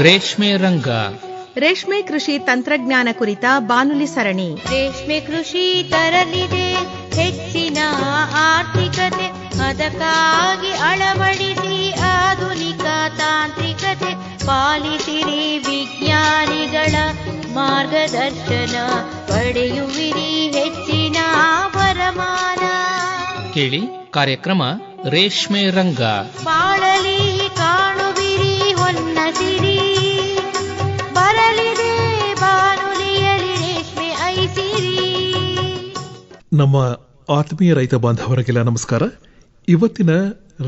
ರೇಷ್ಮೆ ರಂಗ, ರೇಷ್ಮೆ ಕೃಷಿ ತಂತ್ರಜ್ಞಾನ ಕುರಿತ ಬಾನುಲಿ ಸರಣಿ. ರೇಷ್ಮೆ ಕೃಷಿ ತರಲಿದೆ ಹೆಚ್ಚಿನ ಆರ್ಥಿಕತೆ, ಅದಕ್ಕಾಗಿ ಅಳವಡಿಸಿ ಆಧುನಿಕ ತಾಂತ್ರಿಕತೆ, ಪಾಲಿಸಿರಿ ವಿಜ್ಞಾನಿಗಳ ಮಾರ್ಗದರ್ಶನ, ಪಡೆಯುವಿರಿ ಹೆಚ್ಚಿನ ವರಮಾನ. ಕೇಳಿ ಕಾರ್ಯಕ್ರಮ ರೇಷ್ಮೆ ರಂಗ. ಬಾಳಲಿ ಕಾಣುವಿರಿ ಹೊನ್ನ ಸಿರಿ, ಬರಲಿದೆ ಬಾನುಲಿಯಲಿ ರೇಷ್ಮೆ ಐಸಿರಿ. ನಮ್ಮ ಆತ್ಮೀಯ ರೈತ ಬಾಂಧವರಿಗೆಲ್ಲ ನಮಸ್ಕಾರ. ಇವತ್ತಿನ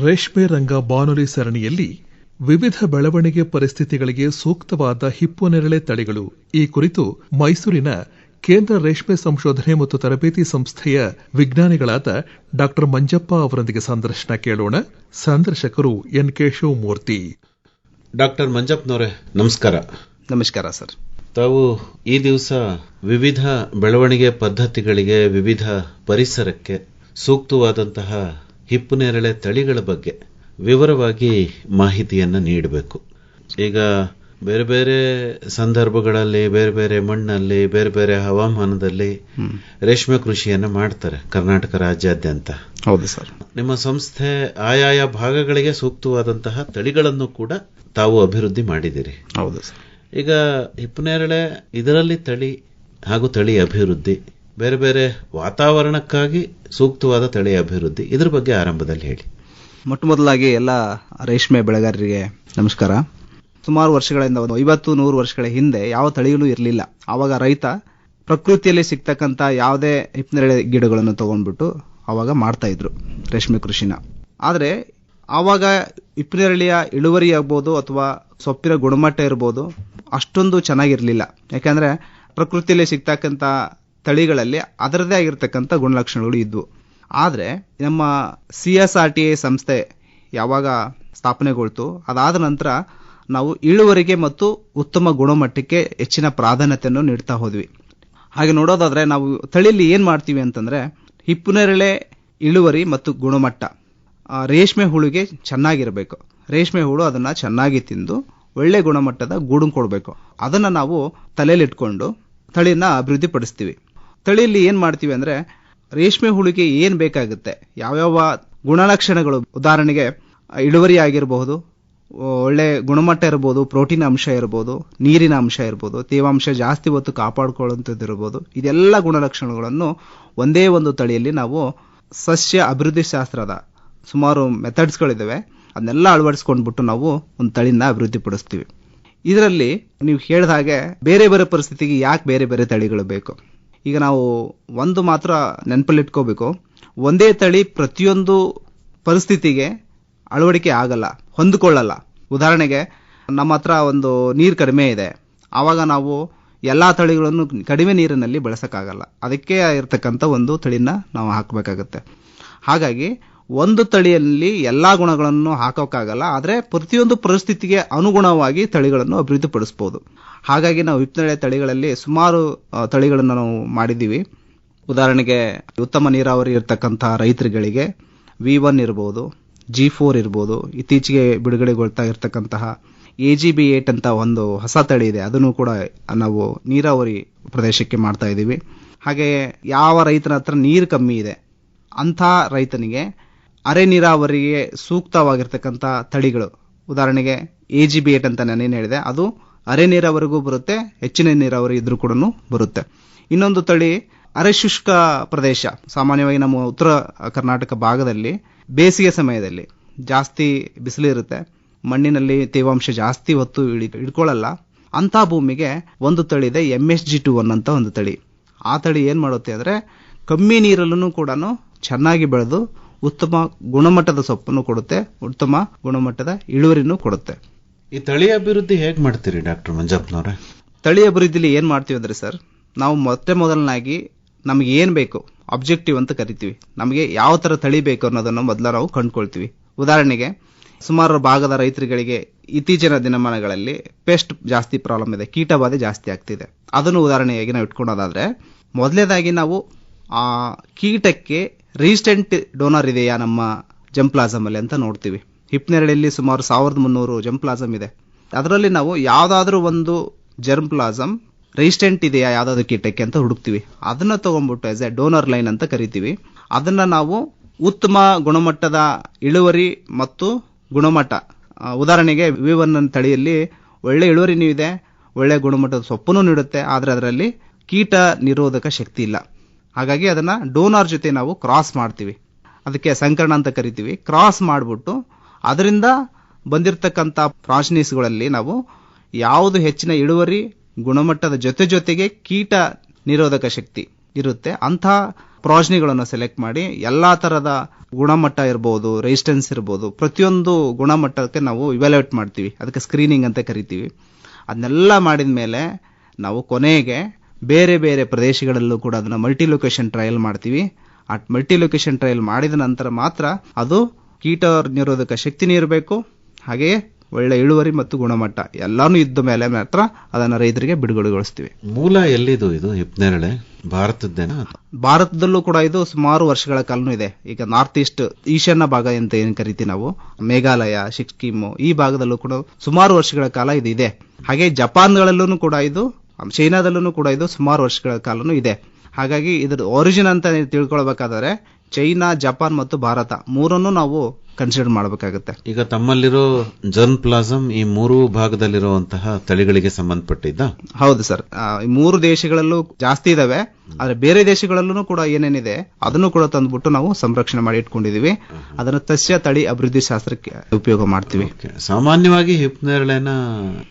ರೇಷ್ಮೆ ರಂಗ ಬಾನುಲಿ ಸರಣಿಯಲ್ಲಿ ವಿವಿಧ ಬೆಳವಣಿಗೆ ಪರಿಸ್ಥಿತಿಗಳಿಗೆ ಸೂಕ್ತವಾದ ಹಿಪ್ಪುನೇರಳೆ ತಳಿಗಳು ಈ ಕುರಿತು ಮೈಸೂರಿನ ಕೇಂದ್ರ ರೇಷ್ಮೆ ಸಂಶೋಧನೆ ಮತ್ತು ತರಬೇತಿ ಸಂಸ್ಥೆಯ ವಿಜ್ಞಾನಿಗಳಾದ ಡಾ ಮಂಜಪ್ಪ ಅವರೊಂದಿಗೆ ಸಂದರ್ಶನ ಕೇಳೋಣ. ಸಂದರ್ಶಕರು ಎನ್ ಕೆ ಶಿವಮೂರ್ತಿ. ಡಾಕ್ಟರ್ ಮಂಜಪ್ಪನವರೇ ನಮಸ್ಕಾರ. ನಮಸ್ಕಾರ ಸರ್. ತಾವು ಈ ದಿವಸ ವಿವಿಧ ಬೆಳವಣಿಗೆ ಪದ್ಧತಿಗಳಿಗೆ, ವಿವಿಧ ಪರಿಸರಕ್ಕೆ ಸೂಕ್ತವಾದಂತಹ ಹಿಪ್ಪುನೇರಳೆ ತಳಿಗಳ ಬಗ್ಗೆ ವಿವರವಾಗಿ ಮಾಹಿತಿಯನ್ನು ನೀಡಬೇಕು. ಈಗ ಬೇರೆ ಬೇರೆ ಸಂದರ್ಭಗಳಲ್ಲಿ, ಬೇರೆ ಬೇರೆ ಮಣ್ಣಲ್ಲಿ, ಬೇರೆ ಬೇರೆ ಹವಾಮಾನದಲ್ಲಿ ರೇಷ್ಮೆ ಕೃಷಿಯನ್ನ ಮಾಡ್ತಾರೆ ಕರ್ನಾಟಕ ರಾಜ್ಯಾದ್ಯಂತ. ಹೌದು ಸರ್. ನಿಮ್ಮ ಸಂಸ್ಥೆ ಆಯಾಯ ಭಾಗಗಳಿಗೆ ಸೂಕ್ತವಾದಂತಹ ತಳಿಗಳನ್ನು ಕೂಡ ತಾವು ಅಭಿವೃದ್ಧಿ ಮಾಡಿದಿರಿ. ಹೌದು ಸರ್. ಈಗ ಹಿಪ್ಪುನೇರಳೆ ಇದರಲ್ಲಿ ತಳಿ ಹಾಗೂ ತಳಿ ಅಭಿವೃದ್ಧಿ, ಬೇರೆ ಬೇರೆ ವಾತಾವರಣಕ್ಕಾಗಿ ಸೂಕ್ತವಾದ ತಳಿ ಅಭಿವೃದ್ಧಿ, ಇದ್ರ ಬಗ್ಗೆ ಆರಂಭದಲ್ಲಿ ಹೇಳಿ. ಮೊಟ್ಟ ಮೊದಲಾಗಿ ಎಲ್ಲ ರೇಷ್ಮೆ ಬೆಳೆಗಾರರಿಗೆ ನಮಸ್ಕಾರ. ಸುಮಾರು ವರ್ಷಗಳಿಂದ 50-100 ವರ್ಷಗಳ ಹಿಂದೆ ಯಾವ ತಳಿಗಳು ಇರಲಿಲ್ಲ. ಆವಾಗ ರೈತ ಪ್ರಕೃತಿಯಲ್ಲಿ ಸಿಗ್ತಕ್ಕಂಥ ಯಾವುದೇ ಹಿಪ್ಪುನೇರಳೆ ಗಿಡಗಳನ್ನು ತಗೊಂಡ್ಬಿಟ್ಟು ಅವಾಗ ಮಾಡ್ತಾ ಇದ್ರು ರೇಷ್ಮೆ ಕೃಷಿನ. ಆದರೆ ಆವಾಗ ಹಿಪ್ಪುನೇರಳೆಯ ಇಳುವರಿ ಆಗ್ಬೋದು ಅಥವಾ ಸೊಪ್ಪಿನ ಗುಣಮಟ್ಟ ಇರ್ಬೋದು ಅಷ್ಟೊಂದು ಚೆನ್ನಾಗಿರಲಿಲ್ಲ. ಯಾಕಂದ್ರೆ ಪ್ರಕೃತಿಯಲ್ಲಿ ಸಿಗ್ತಕ್ಕಂಥ ತಳಿಗಳಲ್ಲಿ ಅದರದೇ ಆಗಿರ್ತಕ್ಕಂಥ ಗುಣಲಕ್ಷಣಗಳು ಇದ್ವು. ಆದರೆ ನಮ್ಮ CSRTA ಸಂಸ್ಥೆ ಯಾವಾಗ ಸ್ಥಾಪನೆಗೊಳ್ತು, ಅದಾದ ನಂತರ ನಾವು ಇಳುವರಿಗೆ ಮತ್ತು ಉತ್ತಮ ಗುಣಮಟ್ಟಕ್ಕೆ ಹೆಚ್ಚಿನ ಪ್ರಾಧಾನ್ಯತೆಯನ್ನು ನೀಡ್ತಾ ಹೋದ್ವಿ. ಹಾಗೆ ನೋಡೋದಾದ್ರೆ ನಾವು ತಳಿಯಲ್ಲಿ ಏನ್ ಮಾಡ್ತೀವಿ ಅಂತಂದ್ರೆ, ಹಿಪ್ಪುನೇರಳೆ ಇಳುವರಿ ಮತ್ತು ಗುಣಮಟ್ಟ, ರೇಷ್ಮೆ ಹುಳುಗೆ ಚೆನ್ನಾಗಿರಬೇಕು. ರೇಷ್ಮೆ ಹುಳು ಅದನ್ನ ಚೆನ್ನಾಗಿ ತಿಂದು ಒಳ್ಳೆ ಗುಣಮಟ್ಟದ ಗೂಡು ಕೊಡಬೇಕು. ಅದನ್ನ ನಾವು ತಲೆಯಲ್ಲಿಟ್ಕೊಂಡು ತಳಿನ ಅಭಿವೃದ್ಧಿ ಪಡಿಸ್ತೀವಿ. ತಳಿಯಲ್ಲಿ ಏನ್ ಮಾಡ್ತೀವಿ ಅಂದ್ರೆ, ರೇಷ್ಮೆ ಹುಳುಗೆ ಏನ್ ಬೇಕಾಗುತ್ತೆ, ಯಾವ್ಯಾವ ಗುಣಲಕ್ಷಣಗಳು, ಉದಾಹರಣೆಗೆ ಇಳುವರಿ ಆಗಿರಬಹುದು, ಒಳ್ಳೆ ಗುಣಮಟ್ಟ ಇರಬಹುದು, ಪ್ರೋಟೀನ್ ಅಂಶ ಇರಬಹುದು, ನೀರಿನ ಅಂಶ ಇರಬಹುದು, ತೇವಾಂಶ ಜಾಸ್ತಿ ಹೊತ್ತು ಕಾಪಾಡಿಕೊಳ್ಳುವಂಥದ್ದು ಇರಬಹುದು. ಇದೆಲ್ಲ ಗುಣಲಕ್ಷಣಗಳನ್ನು ಒಂದೇ ಒಂದು ತಳಿಯಲ್ಲಿ ನಾವು ಸಸ್ಯ ಅಭಿವೃದ್ಧಿ ಶಾಸ್ತ್ರದ ಸುಮಾರು ಮೆಥಡ್ಸ್ಗಳಿದ್ದಾವೆ, ಅದನ್ನೆಲ್ಲ ಅಳವಡಿಸ್ಕೊಂಡ್ಬಿಟ್ಟು ನಾವು ಒಂದು ತಳಿನ ಅಭಿವೃದ್ಧಿ ಪಡಿಸ್ತೀವಿ. ಇದರಲ್ಲಿ ನೀವು ಹೇಳಿದ ಹಾಗೆ ಬೇರೆ ಬೇರೆ ಪರಿಸ್ಥಿತಿಗೆ ಯಾಕೆ ಬೇರೆ ಬೇರೆ ತಳಿಗಳು ಬೇಕು. ಈಗ ನಾವು ಒಂದು ಮಾತ್ರ ನೆನಪಲ್ಲಿಟ್ಕೋಬೇಕು, ಒಂದೇ ತಳಿ ಪ್ರತಿಯೊಂದು ಪರಿಸ್ಥಿತಿಗೆ ಅಳವಡಿಕೆ ಆಗಲ್ಲ, ಹೊಂದಿಕೊಳ್ಳಲ್ಲ. ಉದಾಹರಣೆಗೆ ನಮ್ಮ ಹತ್ರ ಒಂದು ನೀರು ಕಡಿಮೆ ಇದೆ, ಆವಾಗ ನಾವು ಎಲ್ಲಾ ತಳಿಗಳನ್ನು ಕಡಿಮೆ ನೀರಿನಲ್ಲಿ ಬೆಳೆಸಕ್ಕಾಗಲ್ಲ. ಅದಕ್ಕೆ ಇರತಕ್ಕಂಥ ಒಂದು ತಳಿನ ನಾವು ಹಾಕಬೇಕಾಗತ್ತೆ. ಹಾಗಾಗಿ ಒಂದು ತಳಿಯಲ್ಲಿ ಎಲ್ಲಾ ಗುಣಗಳನ್ನು ಹಾಕೋಕ್ಕಾಗಲ್ಲ, ಆದರೆ ಪ್ರತಿಯೊಂದು ಪರಿಸ್ಥಿತಿಗೆ ಅನುಗುಣವಾಗಿ ತಳಿಗಳನ್ನು ಅಭಿವೃದ್ಧಿಪಡಿಸಬಹುದು. ಹಾಗಾಗಿ ನಾವು ಹಿಪ್ಪುನೇರಳೆ ತಳಿಗಳಲ್ಲಿ ಸುಮಾರು ತಳಿಗಳನ್ನು ನಾವು ಮಾಡಿದ್ದೀವಿ. ಉದಾಹರಣೆಗೆ ಉತ್ತಮ ನೀರಾವರಿ ಇರತಕ್ಕಂಥ ರೈತರುಗಳಿಗೆ V1 ಇರಬಹುದು, G4 ಇರಬಹುದು, ಇತ್ತೀಚೆಗೆ ಬಿಡುಗಡೆಗೊಳ್ತಾ ಇರತಕ್ಕಂತಹ AGB8 ಅಂತ ಒಂದು ಹೊಸ ತಳಿ ಇದೆ, ಅದನ್ನು ಕೂಡ ನಾವು ನೀರಾವರಿ ಪ್ರದೇಶಕ್ಕೆ ಮಾಡ್ತಾ ಇದ್ದೀವಿ. ಹಾಗೆ ಯಾವ ರೈತನ ಹತ್ರ ನೀರು ಕಮ್ಮಿ ಇದೆ ಅಂಥ ರೈತನಿಗೆ ಅರೆ ನೀರಾವರಿಗೆ ಸೂಕ್ತವಾಗಿರ್ತಕ್ಕಂಥ ತಳಿಗಳು, ಉದಾಹರಣೆಗೆ AGB8 ಅಂತ ನಾನೇನು ಹೇಳಿದೆ, ಅದು ಅರೆ ನೀರಾವರಿಗೂ ಬರುತ್ತೆ, ಹೆಚ್ಚಿನ ನೀರಾವರಿ ಇದ್ರೂ ಕೂಡ ಬರುತ್ತೆ. ಇನ್ನೊಂದು ತಳಿ ಅರೆ ಶುಷ್ಕ ಪ್ರದೇಶ, ಸಾಮಾನ್ಯವಾಗಿ ನಮ್ಮ ಉತ್ತರ ಕರ್ನಾಟಕ ಭಾಗದಲ್ಲಿ ಬೇಸಿಗೆ ಸಮಯದಲ್ಲಿ ಜಾಸ್ತಿ ಬಿಸಿಲಿರುತ್ತೆ, ಮಣ್ಣಿನಲ್ಲಿ ತೇವಾಂಶ ಜಾಸ್ತಿ ಹೊತ್ತು ಹಿಡ್ಕೊಳ್ಳಲ್ಲ. ಅಂತ ಭೂಮಿಗೆ ಒಂದು ತಳಿ ಇದೆ, MSG21 ಅಂತ ಒಂದು ತಳಿ. ಆ ತಳಿ ಏನ್ ಮಾಡುತ್ತೆ ಅಂದ್ರೆ, ಕಮ್ಮಿ ನೀರಲ್ಲೂ ಕೂಡ ಚೆನ್ನಾಗಿ ಬೆಳೆದು ಉತ್ತಮ ಗುಣಮಟ್ಟದ ಸೊಪ್ಪನ್ನು ಕೊಡುತ್ತೆ, ಉತ್ತಮ ಗುಣಮಟ್ಟದ ಇಳುವರಿನೂ ಕೊಡುತ್ತೆ. ಈ ತಳಿ ಅಭಿವೃದ್ಧಿ ಹೇಗೆ ಮಾಡ್ತೀರಿ ಡಾಕ್ಟರ್ ಮಂಜಪ್ಪನವ್ರೆ? ತಳಿ ಅಭಿವೃದ್ಧಿಲಿ ಏನ್ ಮಾಡ್ತೀವಿ ಅಂದ್ರೆ ಸರ್, ನಾವು ಮೊದಲನಾಗಿ ನಮ್ಗೆ ಏನ್ ಬೇಕು, ಅಬ್ಜೆಕ್ಟಿವ್ ಅಂತ ಕರಿತೀವಿ. ನಮಗೆ ಯಾವ ತರ ತಳಿ ಬೇಕು ಅನ್ನೋದನ್ನು ಮೊದಲ ನಾವು ಕಂಡುಕೊಳ್ತೀವಿ. ಉದಾಹರಣೆಗೆ ಸುಮಾರು ಭಾಗದ ರೈತರುಗಳಿಗೆ ಇತ್ತೀಚಿನ ದಿನಮಾನಗಳಲ್ಲಿ ಪೆಸ್ಟ್ ಜಾಸ್ತಿ ಪ್ರಾಬ್ಲಮ್ ಇದೆ, ಕೀಟಬಾಧೆ ಜಾಸ್ತಿ ಆಗ್ತಿದೆ. ಅದನ್ನು ಉದಾಹರಣೆಯಾಗಿ ನಾವು ಇಟ್ಕೊಳ್ಳೋದಾದ್ರೆ, ಮೊದಲನೇದಾಗಿ ನಾವು ಆ ಕೀಟಕ್ಕೆ ರೆಸಿಸ್ಟೆಂಟ್ ಡೋನರ್ ಇದೆಯಾ ನಮ್ಮ ಜಂಪ್ಲಾಸಮ್ ಅಲ್ಲಿ ಅಂತ ನೋಡ್ತೀವಿ. ಹಿಪ್ಪುನೇರಳೆಯಲ್ಲಿ ಸುಮಾರು 1300 ಜಂಪ್ಲಾಸಮ್ ಇದೆ. ಅದರಲ್ಲಿ ನಾವು ಯಾವುದಾದ್ರೂ ಒಂದು ಜರ್ಮ್ ಪ್ಲಾಸಮ್ ರೆಸಿಸ್ಟೆಂಟ್ ಇದೆಯಾ ಯಾವುದಾದ್ರು ಕೀಟಕ್ಕೆ ಅಂತ ಹುಡುಕ್ತಿವಿ. ಅದನ್ನ ತಗೊಂಡ್ಬಿಟ್ಟು ಆಸ್ ಎ ಡೋನರ್ ಲೈನ್ ಅಂತ ಕರಿತೀವಿ. ಅದನ್ನ ನಾವು ಉತ್ತಮ ಗುಣಮಟ್ಟದ ಇಳುವರಿ ಮತ್ತು ಗುಣಮಟ್ಟ, ಉದಾಹರಣೆಗೆ V1 ತಳಿಯಲ್ಲಿ ಒಳ್ಳೆ ಇಳುವರಿನೂ ಇದೆ, ಒಳ್ಳೆ ಗುಣಮಟ್ಟದ ಸೊಪ್ಪನ್ನು ನೀಡುತ್ತೆ, ಆದರೆ ಅದರಲ್ಲಿ ಕೀಟ ನಿರೋಧಕ ಶಕ್ತಿ ಇಲ್ಲ. ಹಾಗಾಗಿ ಅದನ್ನ ಡೋನರ್ ಜೊತೆ ನಾವು ಕ್ರಾಸ್ ಮಾಡ್ತೀವಿ, ಅದಕ್ಕೆ ಸಂಕರಣ ಅಂತ ಕರಿತೀವಿ. ಕ್ರಾಸ್ ಮಾಡಿಬಿಟ್ಟು ಅದರಿಂದ ಬಂದಿರತಕ್ಕಂಥ ಪ್ರಾಶನೀಸ್ಗಳಲ್ಲಿ ನಾವು ಯಾವುದು ಹೆಚ್ಚಿನ ಇಳುವರಿ ಗುಣಮಟ್ಟದ ಜೊತೆಗೆ ಕೀಟ ನಿರೋಧಕ ಶಕ್ತಿ ಇರುತ್ತೆ ಅಂಥ ಪ್ರಾಶನಿಗಳನ್ನು ಸೆಲೆಕ್ಟ್ ಮಾಡಿ ಎಲ್ಲಾ ತರದ ಗುಣಮಟ್ಟ ಇರ್ಬೋದು, ರೆಸಿಸ್ಟೆನ್ಸ್ ಇರ್ಬೋದು, ಪ್ರತಿಯೊಂದು ಗುಣಮಟ್ಟಕ್ಕೆ ನಾವು ಇವ್ಯಾಲ್ಯೂಯೇಟ್ ಮಾಡ್ತೀವಿ. ಅದಕ್ಕೆ ಸ್ಕ್ರೀನಿಂಗ್ ಅಂತ ಕರಿತೀವಿ. ಅದನ್ನೆಲ್ಲ ಮಾಡಿದ ಮೇಲೆ ನಾವು ಕೊನೆಗೆ ಬೇರೆ ಬೇರೆ ಪ್ರದೇಶಗಳಲ್ಲೂ ಕೂಡ ಅದನ್ನ ಮಲ್ಟಿ ಲೊಕೇಶನ್ ಟ್ರಯಲ್ ಮಾಡ್ತೀವಿ. ಆ ಮಲ್ಟಿ ಲೊಕೇಶನ್ ಟ್ರಯಲ್ ಮಾಡಿದ ನಂತರ ಮಾತ್ರ ಅದು ಕೀಟ ನಿರೋಧಕ ಶಕ್ತಿನೇ ಇರಬೇಕು, ಹಾಗೆಯೇ ಒಳ್ಳೆ ಇಳುವರಿ ಮತ್ತು ಗುಣಮಟ್ಟ ಎಲ್ಲಾನು ಇದ್ದ ಮೇಲೆ ಮಾತ್ರ ಅದನ್ನ ರೈತರಿಗೆ ಬಿಡುಗಡೆಗೊಳಿಸ್ತೀವಿ. ಮೂಲ ಎಲ್ಲಿದು ಇದು ಹಿಪ್ನೇರಳೆ? ಭಾರತದ್ದೇನಾ? ಭಾರತದಲ್ಲೂ ಕೂಡ ಇದು ಸುಮಾರು ವರ್ಷಗಳ ಕಾಲನೂ ಇದೆ. ಈಗ ನಾರ್ತ್ ಈಸ್ಟ್ ಈಶಾನ್ಯ ಭಾಗ ಅಂತ ಏನ್ ಕರಿತೀವಿ ನಾವು, ಮೇಘಾಲಯ, ಸಿಕ್ಕಿಂ ಈ ಭಾಗದಲ್ಲೂ ಕೂಡ ಸುಮಾರು ವರ್ಷಗಳ ಕಾಲ ಇದು ಇದೆ. ಹಾಗೆ ಜಪಾನ್ಗಳಲ್ಲೂ ಕೂಡ ಇದು, ಚೈನಾದಲ್ಲೂ ಕೂಡ ಇದು ಸುಮಾರು ವರ್ಷಗಳ ಕಾಲನೂ ಇದೆ. ಹಾಗಾಗಿ ಇದ್ರ ಒರಿಜಿನ್ ಅಂತ ತಿಳ್ಕೊಳ್ಬೇಕಾದ್ರೆ ಚೈನಾ, ಜಪಾನ್ ಮತ್ತು ಭಾರತ ಮೂರನ್ನು ನಾವು ಕನ್ಸಿಡರ್ ಮಾಡಬೇಕಾಗುತ್ತೆ. ಈಗ ತಮ್ಮಲ್ಲಿರೋ ಜರ್ಮ್ ಪ್ಲಾಸಮ್ ಈ ಮೂರು ಭಾಗದಲ್ಲಿರುವಂತಹ ತಳಿಗಳಿಗೆ ಸಂಬಂಧಪಟ್ಟಿದ್ದ? ಹೌದು ಸರ್, ಈ ಮೂರು ದೇಶಗಳಲ್ಲೂ ಜಾಸ್ತಿ ಇದಾವೆ. ಆದ್ರೆ ಬೇರೆ ದೇಶಗಳಲ್ಲೂ ಕೂಡ ಏನೇನಿದೆ ಅದನ್ನು ಕೂಡ ತಂದ್ಬಿಟ್ಟು ನಾವು ಸಂರಕ್ಷಣೆ ಮಾಡಿ ಇಟ್ಕೊಂಡಿದೀವಿ. ಅದನ್ನು ಸಸ್ಯ ತಳಿ ಅಭಿವೃದ್ಧಿ ಶಾಸ್ತ್ರಕ್ಕೆ ಉಪಯೋಗ ಮಾಡ್ತೀವಿ. ಸಾಮಾನ್ಯವಾಗಿ ಹಿಪ್ನೇರಳೆನ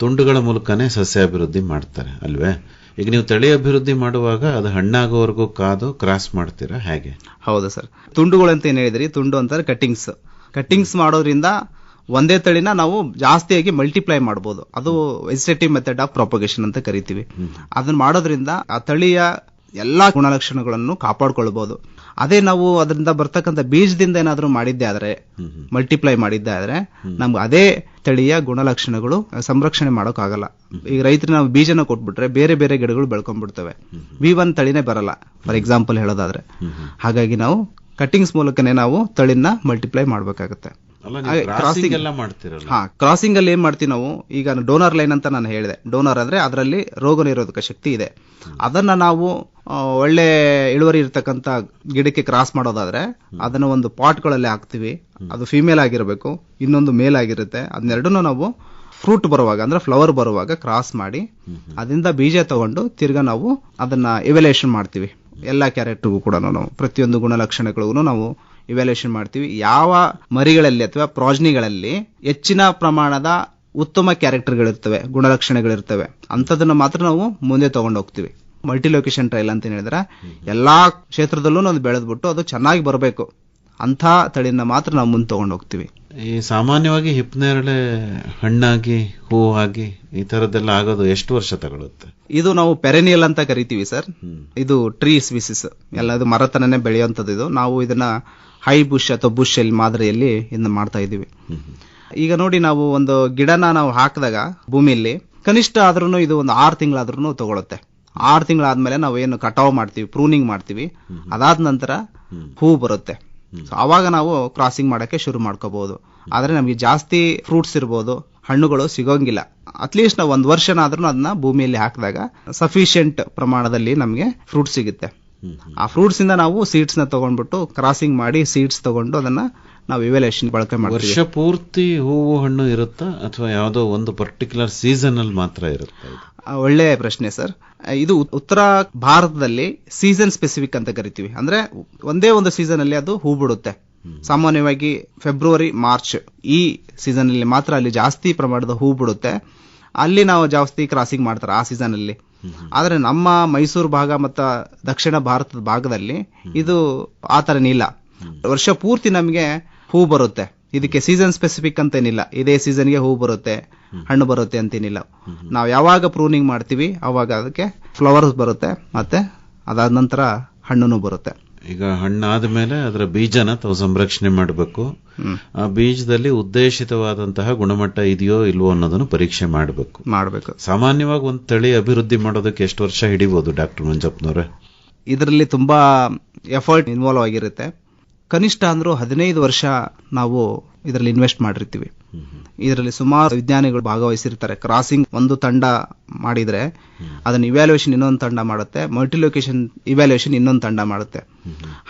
ತುಂಡುಗಳ ಮೂಲಕನೇ ಸಸ್ಯ ಅಭಿವೃದ್ಧಿ ಮಾಡ್ತಾರೆ ಅಲ್ವೇ? ಈಗ ನೀವು ತಳಿ ಅಭಿವೃದ್ಧಿ ಮಾಡುವಾಗ ಅದು ಹಣ್ಣಾಗೋವರೆಗೂ ಕಾದು ಕ್ರಾಸ್ ಮಾಡ್ತೀರಾ ಹೇಗೆ? ಹೌದು ಸರ್, ತುಂಡುಗಳು ಅಂತ ಏನ್ ಹೇಳಿದ್ರಿ, ತುಂಡು ಅಂತಾರೆ ಕಟ್ಟಿಂಗ್ಸ್ ಮಾಡೋದ್ರಿಂದ ಒಂದೇ ತಳಿನ ನಾವು ಜಾಸ್ತಿಯಾಗಿ ಮಲ್ಟಿಪ್ಲೈ ಮಾಡಬಹುದು. ಅದು ವೆಜಿಟೇಟಿವ್ ಮೆಥಡ್ ಆಫ್ ಪ್ರೊಪಗೇಷನ್ ಅಂತ ಕರಿತೀವಿ. ಅದನ್ನ ಮಾಡೋದ್ರಿಂದ ಆ ತಳಿಯ ಎಲ್ಲಾ ಗುಣಲಕ್ಷಣಗಳನ್ನು ಕಾಪಾಡ್ಕೊಳ್ಬಹುದು. ಅದೇ ನಾವು ಅದರಿಂದ ಬರ್ತಕ್ಕಂಥ ಬೀಜದಿಂದ ಏನಾದ್ರೂ ಮಾಡಿದ್ದೆ ಆದ್ರೆ, ಮಲ್ಟಿಪ್ಲೈ ಮಾಡಿದ್ದೆ ಆದ್ರೆ ನಮ್ಗೆ ಅದೇ ತಳಿಯ ಗುಣಲಕ್ಷಣಗಳು ಸಂರಕ್ಷಣೆ ಮಾಡೋಕ್ಕಾಗಲ್ಲ. ಈಗ ರೈತರು ನಾವು ಬೀಜನ ಕೊಟ್ಬಿಟ್ರೆ ಬೇರೆ ಬೇರೆ ಗಿಡಗಳು ಬೆಳ್ಕೊಂಡ್ಬಿಡ್ತವೆ, V1 ತಳಿನೇ ಬರಲ್ಲ ಫಾರ್ ಎಕ್ಸಾಂಪಲ್ ಹೇಳೋದಾದ್ರೆ. ಹಾಗಾಗಿ ನಾವು ಕಟ್ಟಿಂಗ್ಸ್ ಮೂಲಕನೇ ನಾವು ತಳಿನ ಮಲ್ಟಿಪ್ಲೈ ಮಾಡಬೇಕಾಗುತ್ತೆ. ಕ್ರಾಸಿಂಗ್ ಅಲ್ಲಿ ಏನ್ ಮಾಡ್ತೀವಿ ನಾವು, ಈಗ ಡೋನರ್ ಲೈನ್ ಅಂತ ನಾನು ಹೇಳಿದೆ. ಡೋನರ್ ಅಂದ್ರೆ ಅದರಲ್ಲಿ ರೋಗ ನಿರೋಧಕ ಶಕ್ತಿ ಇದೆ. ಅದನ್ನ ನಾವು ಒಳ್ಳೆ ಇಳುವರಿ ಇರತಕ್ಕಂತ ಗಿಡಕ್ಕೆ ಕ್ರಾಸ್ ಮಾಡೋದಾದ್ರೆ ಅದನ್ನ ಒಂದು ಪಾಟ್ಗಳಲ್ಲಿ ಹಾಕ್ತಿವಿ. ಅದು ಫಿಮೇಲ್ ಆಗಿರಬೇಕು, ಇನ್ನೊಂದು ಮೇಲ್ ಆಗಿರುತ್ತೆ. ಅದನ್ನೆರಡನ್ನು ನಾವು ಫ್ರೂಟ್ ಬರುವಾಗ ಅಂದ್ರೆ ಫ್ಲವರ್ ಬರುವಾಗ ಕ್ರಾಸ್ ಮಾಡಿ ಅದರಿಂದ ಬೀಜ ತಗೊಂಡು ತಿರ್ಗಾ ನಾವು ಅದನ್ನ ಇವ್ಯಾಲ್ಯೂಯೇಷನ್ ಮಾಡ್ತೀವಿ. ಎಲ್ಲಾ ಕ್ಯಾರೆಕ್ಟರ್ಗೂ ಕೂಡ ನಾವು ಪ್ರತಿಯೊಂದು ಗುಣಲಕ್ಷಣಗಳಿಗೂ ನಾವು ಇವ್ಯಾಲ್ಯೂಯೇಷನ್ ಮಾಡ್ತೀವಿ. ಯಾವ ಮರಿಗಳಲ್ಲಿ ಅಥವಾ ಪ್ರಾಜನಿಗಳಲ್ಲಿ ಹೆಚ್ಚಿನ ಪ್ರಮಾಣದ ಉತ್ತಮ ಕ್ಯಾರೆಕ್ಟರ್ಗಳಿರ್ತವೆ, ಗುಣಲಕ್ಷಣಗಳಿರ್ತವೆ, ಅಂಥದನ್ನ ಮಾತ್ರ ನಾವು ಮುಂದೆ ತಗೊಂಡು ಹೋಗ್ತೀವಿ. ಮಲ್ಟಿ ಲೊಕೇಶನ್ ಟ್ರಯಲ್ ಅಂತ ಹೇಳಿದ್ರೆ ಎಲ್ಲಾ ಕ್ಷೇತ್ರದಲ್ಲೂ ನಾವು ಬೆಳೆದ್ಬಿಟ್ಟು ಅದು ಚೆನ್ನಾಗಿ ಬರಬೇಕು ಅಂತ ತಳಿನ ಮಾತ್ರ ನಾವು ಮುಂದೆ ತಗೊಂಡು ಹೋಗ್ತೀವಿ. ಈ ಸಾಮಾನ್ಯವಾಗಿ ಹಿಪ್ನೇರಳೆ ಹಣ್ಣಾಗಿ ಹೂವಾಗಿ ಈ ತರದ್ದೆಲ್ಲ ಆಗೋದು ಎಷ್ಟು ವರ್ಷ ತಗೊಳುತ್ತೆ? ಇದು ನಾವು ಪೆರೆನಿಯಲ್ ಅಂತ ಕರಿತೀವಿ ಸರ್. ಇದು ಟ್ರೀ ಸ್ಪೀಸಿಸ್, ಎಲ್ಲ ಇದು ಮರತನನೇ ಬೆಳೆಯುವಂಥದ್ದು. ಇದು ನಾವು ಇದನ್ನ ಹೈ ಬುಷ್ ಅಥವಾ ಬುಷ್ ಎಲ್ ಮಾದರಿಯಲ್ಲಿ ಇದನ್ನ ಮಾಡ್ತಾ ಇದೀವಿ. ಈಗ ನೋಡಿ, ನಾವು ಒಂದು ಗಿಡನ ನಾವು ಹಾಕಿದಾಗ ಭೂಮಿಯಲ್ಲಿ ಕನಿಷ್ಠ ಆದ್ರೂ ಇದು ಒಂದು 6 ತಿಂಗಳಾದ್ರೂ ತಗೊಳುತ್ತೆ. 6 ತಿಂಗಳಾದ್ಮೇಲೆ ನಾವು ಏನು ಕಟಾವ್ ಮಾಡ್ತೀವಿ, ಪ್ರೂನಿಂಗ್ ಮಾಡ್ತೀವಿ. ಅದಾದ ನಂತರ ಹೂ ಬರುತ್ತೆ. ಆವಾಗ ನಾವು ಕ್ರಾಸಿಂಗ್ ಮಾಡಕ್ಕೆ ಶುರು ಮಾಡ್ಕೋಬಹುದು. ಆದ್ರೆ ನಮಗೆ ಜಾಸ್ತಿ ಫ್ರೂಟ್ಸ್ ಇರ್ಬೋದು, ಹಣ್ಣುಗಳು ಸಿಗೋಂಗಿಲ್ಲ. ಅಟ್ಲೀಸ್ಟ್ ನಾವು 1 ವರ್ಷನಾದ್ರೂ ಅದನ್ನ ಭೂಮಿಯಲ್ಲಿ ಹಾಕಿದಾಗ ಸಫಿಶಿಯಂಟ್ ಪ್ರಮಾಣದಲ್ಲಿ ನಮಗೆ ಫ್ರೂಟ್ ಸಿಗುತ್ತೆ. ಆ ಫ್ರೂಟ್ಸ್ ಇಂದ ನಾವು ಸೀಡ್ಸ್ ನ ತಗೊಂಡ್ಬಿಟ್ಟು ಕ್ರಾಸಿಂಗ್ ಮಾಡಿ ಸೀಡ್ಸ್ ತಗೊಂಡು ಅದನ್ನ ನಾವು ಇವ್ಯಾಲ್ಯೂಯೇಷನ್ ಬಳಕೆ ಮಾಡ್ತೀವಿ. ವರ್ಷ ಪೂರ್ತಿ ಹೂವು ಹಣ್ಣು ಇರುತ್ತಾ ಅಥವಾ ಯಾವುದೋ ಒಂದು ಪರ್ಟಿಕ್ಯುಲರ್ ಸೀಸನ್ ಅಲ್ಲಿ ಮಾತ್ರ ಇರುತ್ತಾ? ಒಳ್ಳೆ ಪ್ರಶ್ನೆ ಸರ್. ಇದು ಉತ್ತರ ಭಾರತದಲ್ಲಿ ಸೀಸನ್ ಸ್ಪೆಸಿಫಿಕ್ ಅಂತ ಕರಿತೀವಿ. ಅಂದ್ರೆ ಒಂದೇ ಒಂದು ಸೀಸನ್ ಅಲ್ಲಿ ಅದು ಹೂ ಬಿಡುತ್ತೆ. ಸಾಮಾನ್ಯವಾಗಿ ಫೆಬ್ರವರಿ, ಮಾರ್ಚ್ ಈ ಸೀಸನ್ ಅಲ್ಲಿ ಮಾತ್ರ ಅಲ್ಲಿ ಜಾಸ್ತಿ ಪ್ರಮಾಣದ ಹೂ ಬಿಡುತ್ತೆ. ಅಲ್ಲಿ ನಾವು ಜಾಸ್ತಿ ಕ್ರಾಸಿಂಗ್ ಮಾಡ್ತಾರೆ ಆ ಸೀಸನ್ ಅಲ್ಲಿ. ಆದ್ರೆ ನಮ್ಮ ಮೈಸೂರು ಭಾಗ ಮತ್ತು ದಕ್ಷಿಣ ಭಾರತದ ಭಾಗದಲ್ಲಿ ಇದು ಆತರನಿಲ್ಲ. ವರ್ಷ ಪೂರ್ತಿ ನಮಗೆ ಹೂ ಬರುತ್ತೆ. ಇದಕ್ಕೆ ಸೀಸನ್ ಸ್ಪೆಸಿಫಿಕ್ ಅಂತೇನಿಲ್ಲ, ಇದೇ ಸೀಸನ್ಗೆ ಹೂ ಬರುತ್ತೆ, ಹಣ್ಣು ಬರುತ್ತೆ ಅಂತೇನಿಲ್ಲ. ನಾವು ಯಾವಾಗ ಪ್ರೂನಿಂಗ್ ಮಾಡ್ತೀವಿ ಅವಾಗ ಅದಕ್ಕೆ ಫ್ಲವರ್ಸ್ ಬರುತ್ತೆ, ಮತ್ತೆ ಅದಾದ ನಂತರ ಹಣ್ಣು ಬರುತ್ತೆ. ಈಗ ಹಣ್ಣಾದ ಮೇಲೆ ಅದರ ಬೀಜನ ತಾವು ಸಂರಕ್ಷಣೆ ಮಾಡಬೇಕು. ಆ ಬೀಜದಲ್ಲಿ ಉದ್ದೇಶಿತವಾದಂತಹ ಗುಣಮಟ್ಟ ಇದೆಯೋ ಇಲ್ವೋ ಅನ್ನೋದನ್ನು ಪರೀಕ್ಷೆ ಮಾಡಬೇಕು. ಸಾಮಾನ್ಯವಾಗಿ ಒಂದು ತಳಿ ಅಭಿವೃದ್ಧಿ ಮಾಡೋದಕ್ಕೆ ಎಷ್ಟು ವರ್ಷ ಹಿಡಿಬಹುದು ಡಾಕ್ಟರ್ ಮಂಜಪ್ಪನವ್ರೆ? ಇದರಲ್ಲಿ ತುಂಬಾ ಎಫರ್ಟ್ ಇನ್ವಾಲ್ವ್ ಆಗಿರುತ್ತೆ. ಕನಿಷ್ಠ ಅಂದ್ರೂ 15 ವರ್ಷ ನಾವು ಇದರಲ್ಲಿ ಇನ್ವೆಸ್ಟ್ ಮಾಡಿರ್ತೀವಿ. ಇದರಲ್ಲಿ ಸುಮಾರು ವಿಜ್ಞಾನಿಗಳು ಭಾಗವಹಿಸಿರ್ತಾರೆ. ಕ್ರಾಸಿಂಗ್ ಒಂದು ತಂಡ ಮಾಡಿದ್ರೆ ಅದನ್ನ ಇವ್ಯಾಲ್ಯೂಯೇಷನ್ ಇನ್ನೊಂದು ತಂಡ ಮಾಡುತ್ತೆ, ಮಲ್ಟಿಲೊಕೇಶನ್ ಇವ್ಯಾಲ್ಯೂಯೇಷನ್ ಇನ್ನೊಂದು ತಂಡ ಮಾಡುತ್ತೆ.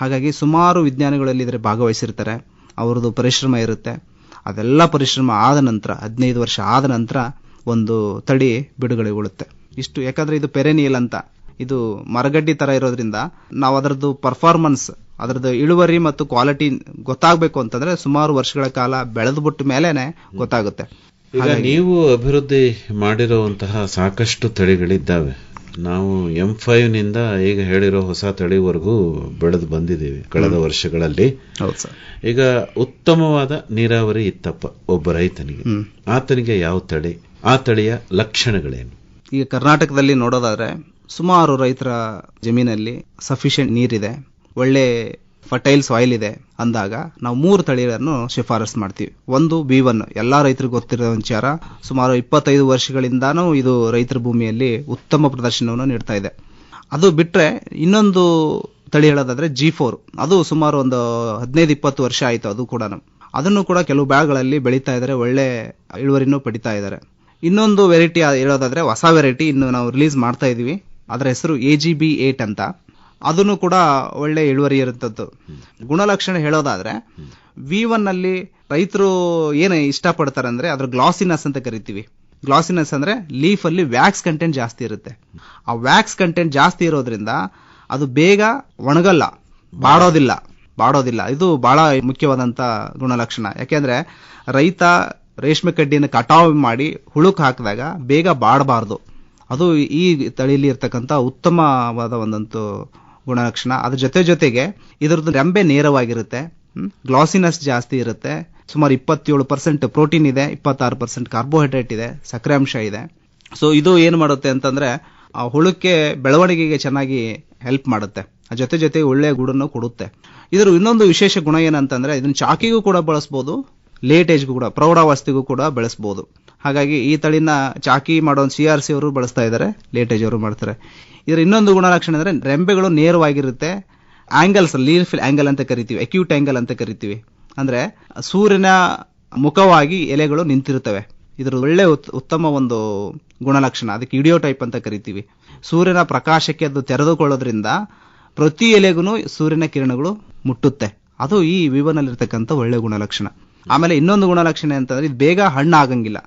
ಹಾಗಾಗಿ ಸುಮಾರು ವಿಜ್ಞಾನಿಗಳಲ್ಲಿ ಇದರ ಭಾಗವಹಿಸಿರ್ತಾರೆ. ಅವ್ರದ್ದು ಪರಿಶ್ರಮ ಇರುತ್ತೆ. ಅದೆಲ್ಲ ಪರಿಶ್ರಮ ಆದ ನಂತರ 15 ವರ್ಷ ಆದ ನಂತರ ಒಂದು ತಳಿ ಬಿಡುಗಡೆಗೊಳ್ಳುತ್ತೆ. ಇಷ್ಟು ಯಾಕಂದ್ರೆ ಇದು ಪೆರೆನಿಯಲ್ ಅಂತ, ಇದು ಮರಗಡ್ಡಿ ತರ ಇರೋದ್ರಿಂದ ನಾವು ಅದರದ್ದು ಪರ್ಫಾರ್ಮೆನ್ಸ್, ಅದರದ್ದು ಇಳುವರಿ ಮತ್ತು ಕ್ವಾಲಿಟಿ ಗೊತ್ತಾಗಬೇಕು ಅಂತಂದ್ರೆ ಸುಮಾರು ವರ್ಷಗಳ ಕಾಲ ಬೆಳೆದು ಬಿಟ್ಟ ಮೇಲೆನೆ ಗೊತ್ತಾಗುತ್ತೆ. ಈಗ ನೀವು ಅಭಿವೃದ್ಧಿ ಮಾಡಿರುವಂತಹ ಸಾಕಷ್ಟು ತಳಿಗಳಿದ್ದಾವೆ. ನಾವು M5 ನಿಂದ ಈಗ ಹೇಳಿರೋ ಹೊಸ ತಳಿವರೆಗೂ ಬೆಳೆದು ಬಂದಿದ್ದೀವಿ ಕಳೆದ ವರ್ಷಗಳಲ್ಲಿ. ಹೌದು ಸರ್. ಈಗ ಉತ್ತಮವಾದ ನೀರಾವರಿ ಇತ್ತಪ್ಪ ಒಬ್ಬ ರೈತನಿಗೆ, ಆತನಿಗೆ ಯಾವ ತಳಿ, ಆ ತಳಿಯ ಲಕ್ಷಣಗಳೇನು? ಈಗ ಕರ್ನಾಟಕದಲ್ಲಿ ನೋಡೋದಾದ್ರೆ ಸುಮಾರು ರೈತರ ಜಮೀನಲ್ಲಿ ಸಫಿಷಿಯಂಟ್ ನೀರಿದೆ, ಒಳ್ಳೆ ಫರ್ಟೈಲ್ ಸಾಯಿಲ್ ಇದೆ ಅಂದಾಗ ನಾವು 3 ತಳಿಗಳನ್ನು ಶಿಫಾರಸು ಮಾಡ್ತೀವಿ. ಒಂದು B1, ಎಲ್ಲಾ ರೈತರಿಗೆ ಗೊತ್ತಿರೋ ವಿಚಾರ, ಸುಮಾರು 25 ವರ್ಷಗಳಿಂದಾನೂ ಇದು ರೈತರ ಭೂಮಿಯಲ್ಲಿ ಉತ್ತಮ ಪ್ರದರ್ಶನವನ್ನು ನೀಡ್ತಾ ಇದೆ. ಅದು ಬಿಟ್ರೆ ಇನ್ನೊಂದು ತಳಿ ಹೇಳೋದಾದ್ರೆ G4, ಅದು ಸುಮಾರು ಒಂದು 15-20 ವರ್ಷ ಆಯಿತು. ಅದು ಕೂಡ ಅದನ್ನು ಕೂಡ ಕೆಲವು ಬ್ಯಾಗ್ಗಳಲ್ಲಿ ಬೆಳೀತಾ ಇದ್ದಾರೆ, ಒಳ್ಳೆ ಇಳುವರಿನೂ ಪಡಿತಾ ಇದ್ದಾರೆ. ಇನ್ನೊಂದು ವೆರೈಟಿ ಹೇಳೋದಾದ್ರೆ ಹೊಸ ವೆರೈಟಿ ಇನ್ನು ನಾವು ರಿಲೀಸ್ ಮಾಡ್ತಾ ಇದೀವಿ, ಅದರ ಹೆಸರು AGB8 ಅಂತ. ಅದನ್ನು ಕೂಡ ಒಳ್ಳೆ ಇಳುವರಿ ಇರುತ್ತದ್ದು. ಗುಣಲಕ್ಷಣ ಹೇಳೋದಾದ್ರೆ V1 ನಲ್ಲಿ ರೈತರು ಏನು ಇಷ್ಟಪಡ್ತಾರೆ ಅಂದ್ರೆ ಅದ್ರ ಗ್ಲಾಸಿನೆಸ್ ಅಂತ ಕರಿತೀವಿ. ಗ್ಲಾಸಿನೆಸ್ ಅಂದ್ರೆ ಲೀಫ್ ಅಲ್ಲಿ ವ್ಯಾಕ್ಸ್ ಕಂಟೆಂಟ್ ಜಾಸ್ತಿ ಇರುತ್ತೆ. ಆ ವ್ಯಾಕ್ಸ್ ಕಂಟೆಂಟ್ ಜಾಸ್ತಿ ಇರೋದ್ರಿಂದ ಅದು ಬೇಗ ಒಣಗಲ್ಲ, ಬಾಡೋದಿಲ್ಲ. ಇದು ಬಹಳ ಮುಖ್ಯವಾದಂತ ಗುಣಲಕ್ಷಣ. ಯಾಕೆಂದ್ರೆ ರೈತ ರೇಷ್ಮೆ ಕಡ್ಡಿಯನ್ನು ಕಟಾವು ಮಾಡಿ ಹುಳುಕ್ ಹಾಕಿದಾಗ ಬೇಗ ಬಾಡಬಾರ್ದು. ಅದು ಈ ತಳಿಯಲ್ಲಿ ಇರ್ತಕ್ಕಂಥ ಉತ್ತಮವಾದ ಒಂದಂತೂ ಗುಣಲಕ್ಷಣ. ಅದ್ರ ಜೊತೆಗೆ ಇದರದ್ದು ರೆಂಬೆ ನೇರವಾಗಿರುತ್ತೆ, ಗ್ಲಾಸಿನೆಸ್ ಜಾಸ್ತಿ ಇರುತ್ತೆ. ಸುಮಾರು 27% ಪ್ರೋಟೀನ್ ಇದೆ, 26% ಕಾರ್ಬೋಹೈಡ್ರೇಟ್ ಇದೆ, ಸಕ್ಕರೆ ಅಂಶ ಇದೆ. ಸೊ ಇದು ಏನು ಮಾಡುತ್ತೆ ಅಂತಂದ್ರೆ ಆ ಹುಳುಕ್ಕೆ ಬೆಳವಣಿಗೆಗೆ ಚೆನ್ನಾಗಿ ಹೆಲ್ಪ್ ಮಾಡುತ್ತೆ. ಜೊತೆಗೆ ಒಳ್ಳೆಯ ಗೂಡನ್ನು ಕೊಡುತ್ತೆ. ಇದರ ಇನ್ನೊಂದು ವಿಶೇಷ ಗುಣ ಏನಂತಂದ್ರೆ ಇದನ್ನ ಚಾಕಿಗೂ ಕೂಡ ಬಳಸಬಹುದು, ಲೇಟ್ ಏಜ್ಗೂ ಕೂಡ, ಪ್ರೌಢಾವಸ್ಥೆಗೂ ಕೂಡ ಬೆಳೆಸಬಹುದು. ಹಾಗಾಗಿ ಈ ತಳಿನ ಚಾಕಿ ಮಾಡೋ CRC ಅವರು ಬಳಸ್ತಾ ಇದ್ದಾರೆ, ಲೇಟ್ ಏಜ್ ಅವರು ಮಾಡ್ತಾರೆ. ಇದರ ಇನ್ನೊಂದು ಗುಣಲಕ್ಷಣ ಅಂದ್ರೆ ರೆಂಬೆಗಳು ನೇರವಾಗಿರುತ್ತೆ. ಆಂಗಲ್ಸ್, ಲೀಫ್ ಆಂಗಲ್ ಅಂತ ಕರಿತೀವಿ, ಅಕ್ಯೂಟ್ ಆಂಗಲ್ ಅಂತ ಕರಿತೀವಿ. ಅಂದ್ರೆ ಸೂರ್ಯನ ಮುಖವಾಗಿ ಎಲೆಗಳು ನಿಂತಿರುತ್ತವೆ. ಇದರ ಒಳ್ಳೆ ಉತ್ತಮ ಒಂದು ಗುಣಲಕ್ಷಣ. ಅದಕ್ಕೆ ಇಡಿಯೋಟೈಪ್ ಅಂತ ಕರಿತೀವಿ. ಸೂರ್ಯನ ಪ್ರಕಾಶಕ್ಕೆ ಅದು ತೆರೆದುಕೊಳ್ಳೋದ್ರಿಂದ ಪ್ರತಿ ಎಲೆಗೂ ಸೂರ್ಯನ ಕಿರಣಗಳು ಮುಟ್ಟುತ್ತೆ. ಅದು ಈ V1 ಇರ್ತಕ್ಕಂಥ ಒಳ್ಳೆ ಗುಣಲಕ್ಷಣ. ಆಮೇಲೆ ಇನ್ನೊಂದು ಗುಣಲಕ್ಷಣ ಅಂತಂದ್ರೆ ಇದು ಬೇಗ ಹಣ್ಣು ಆಗಂಗಿಲ್ಲ.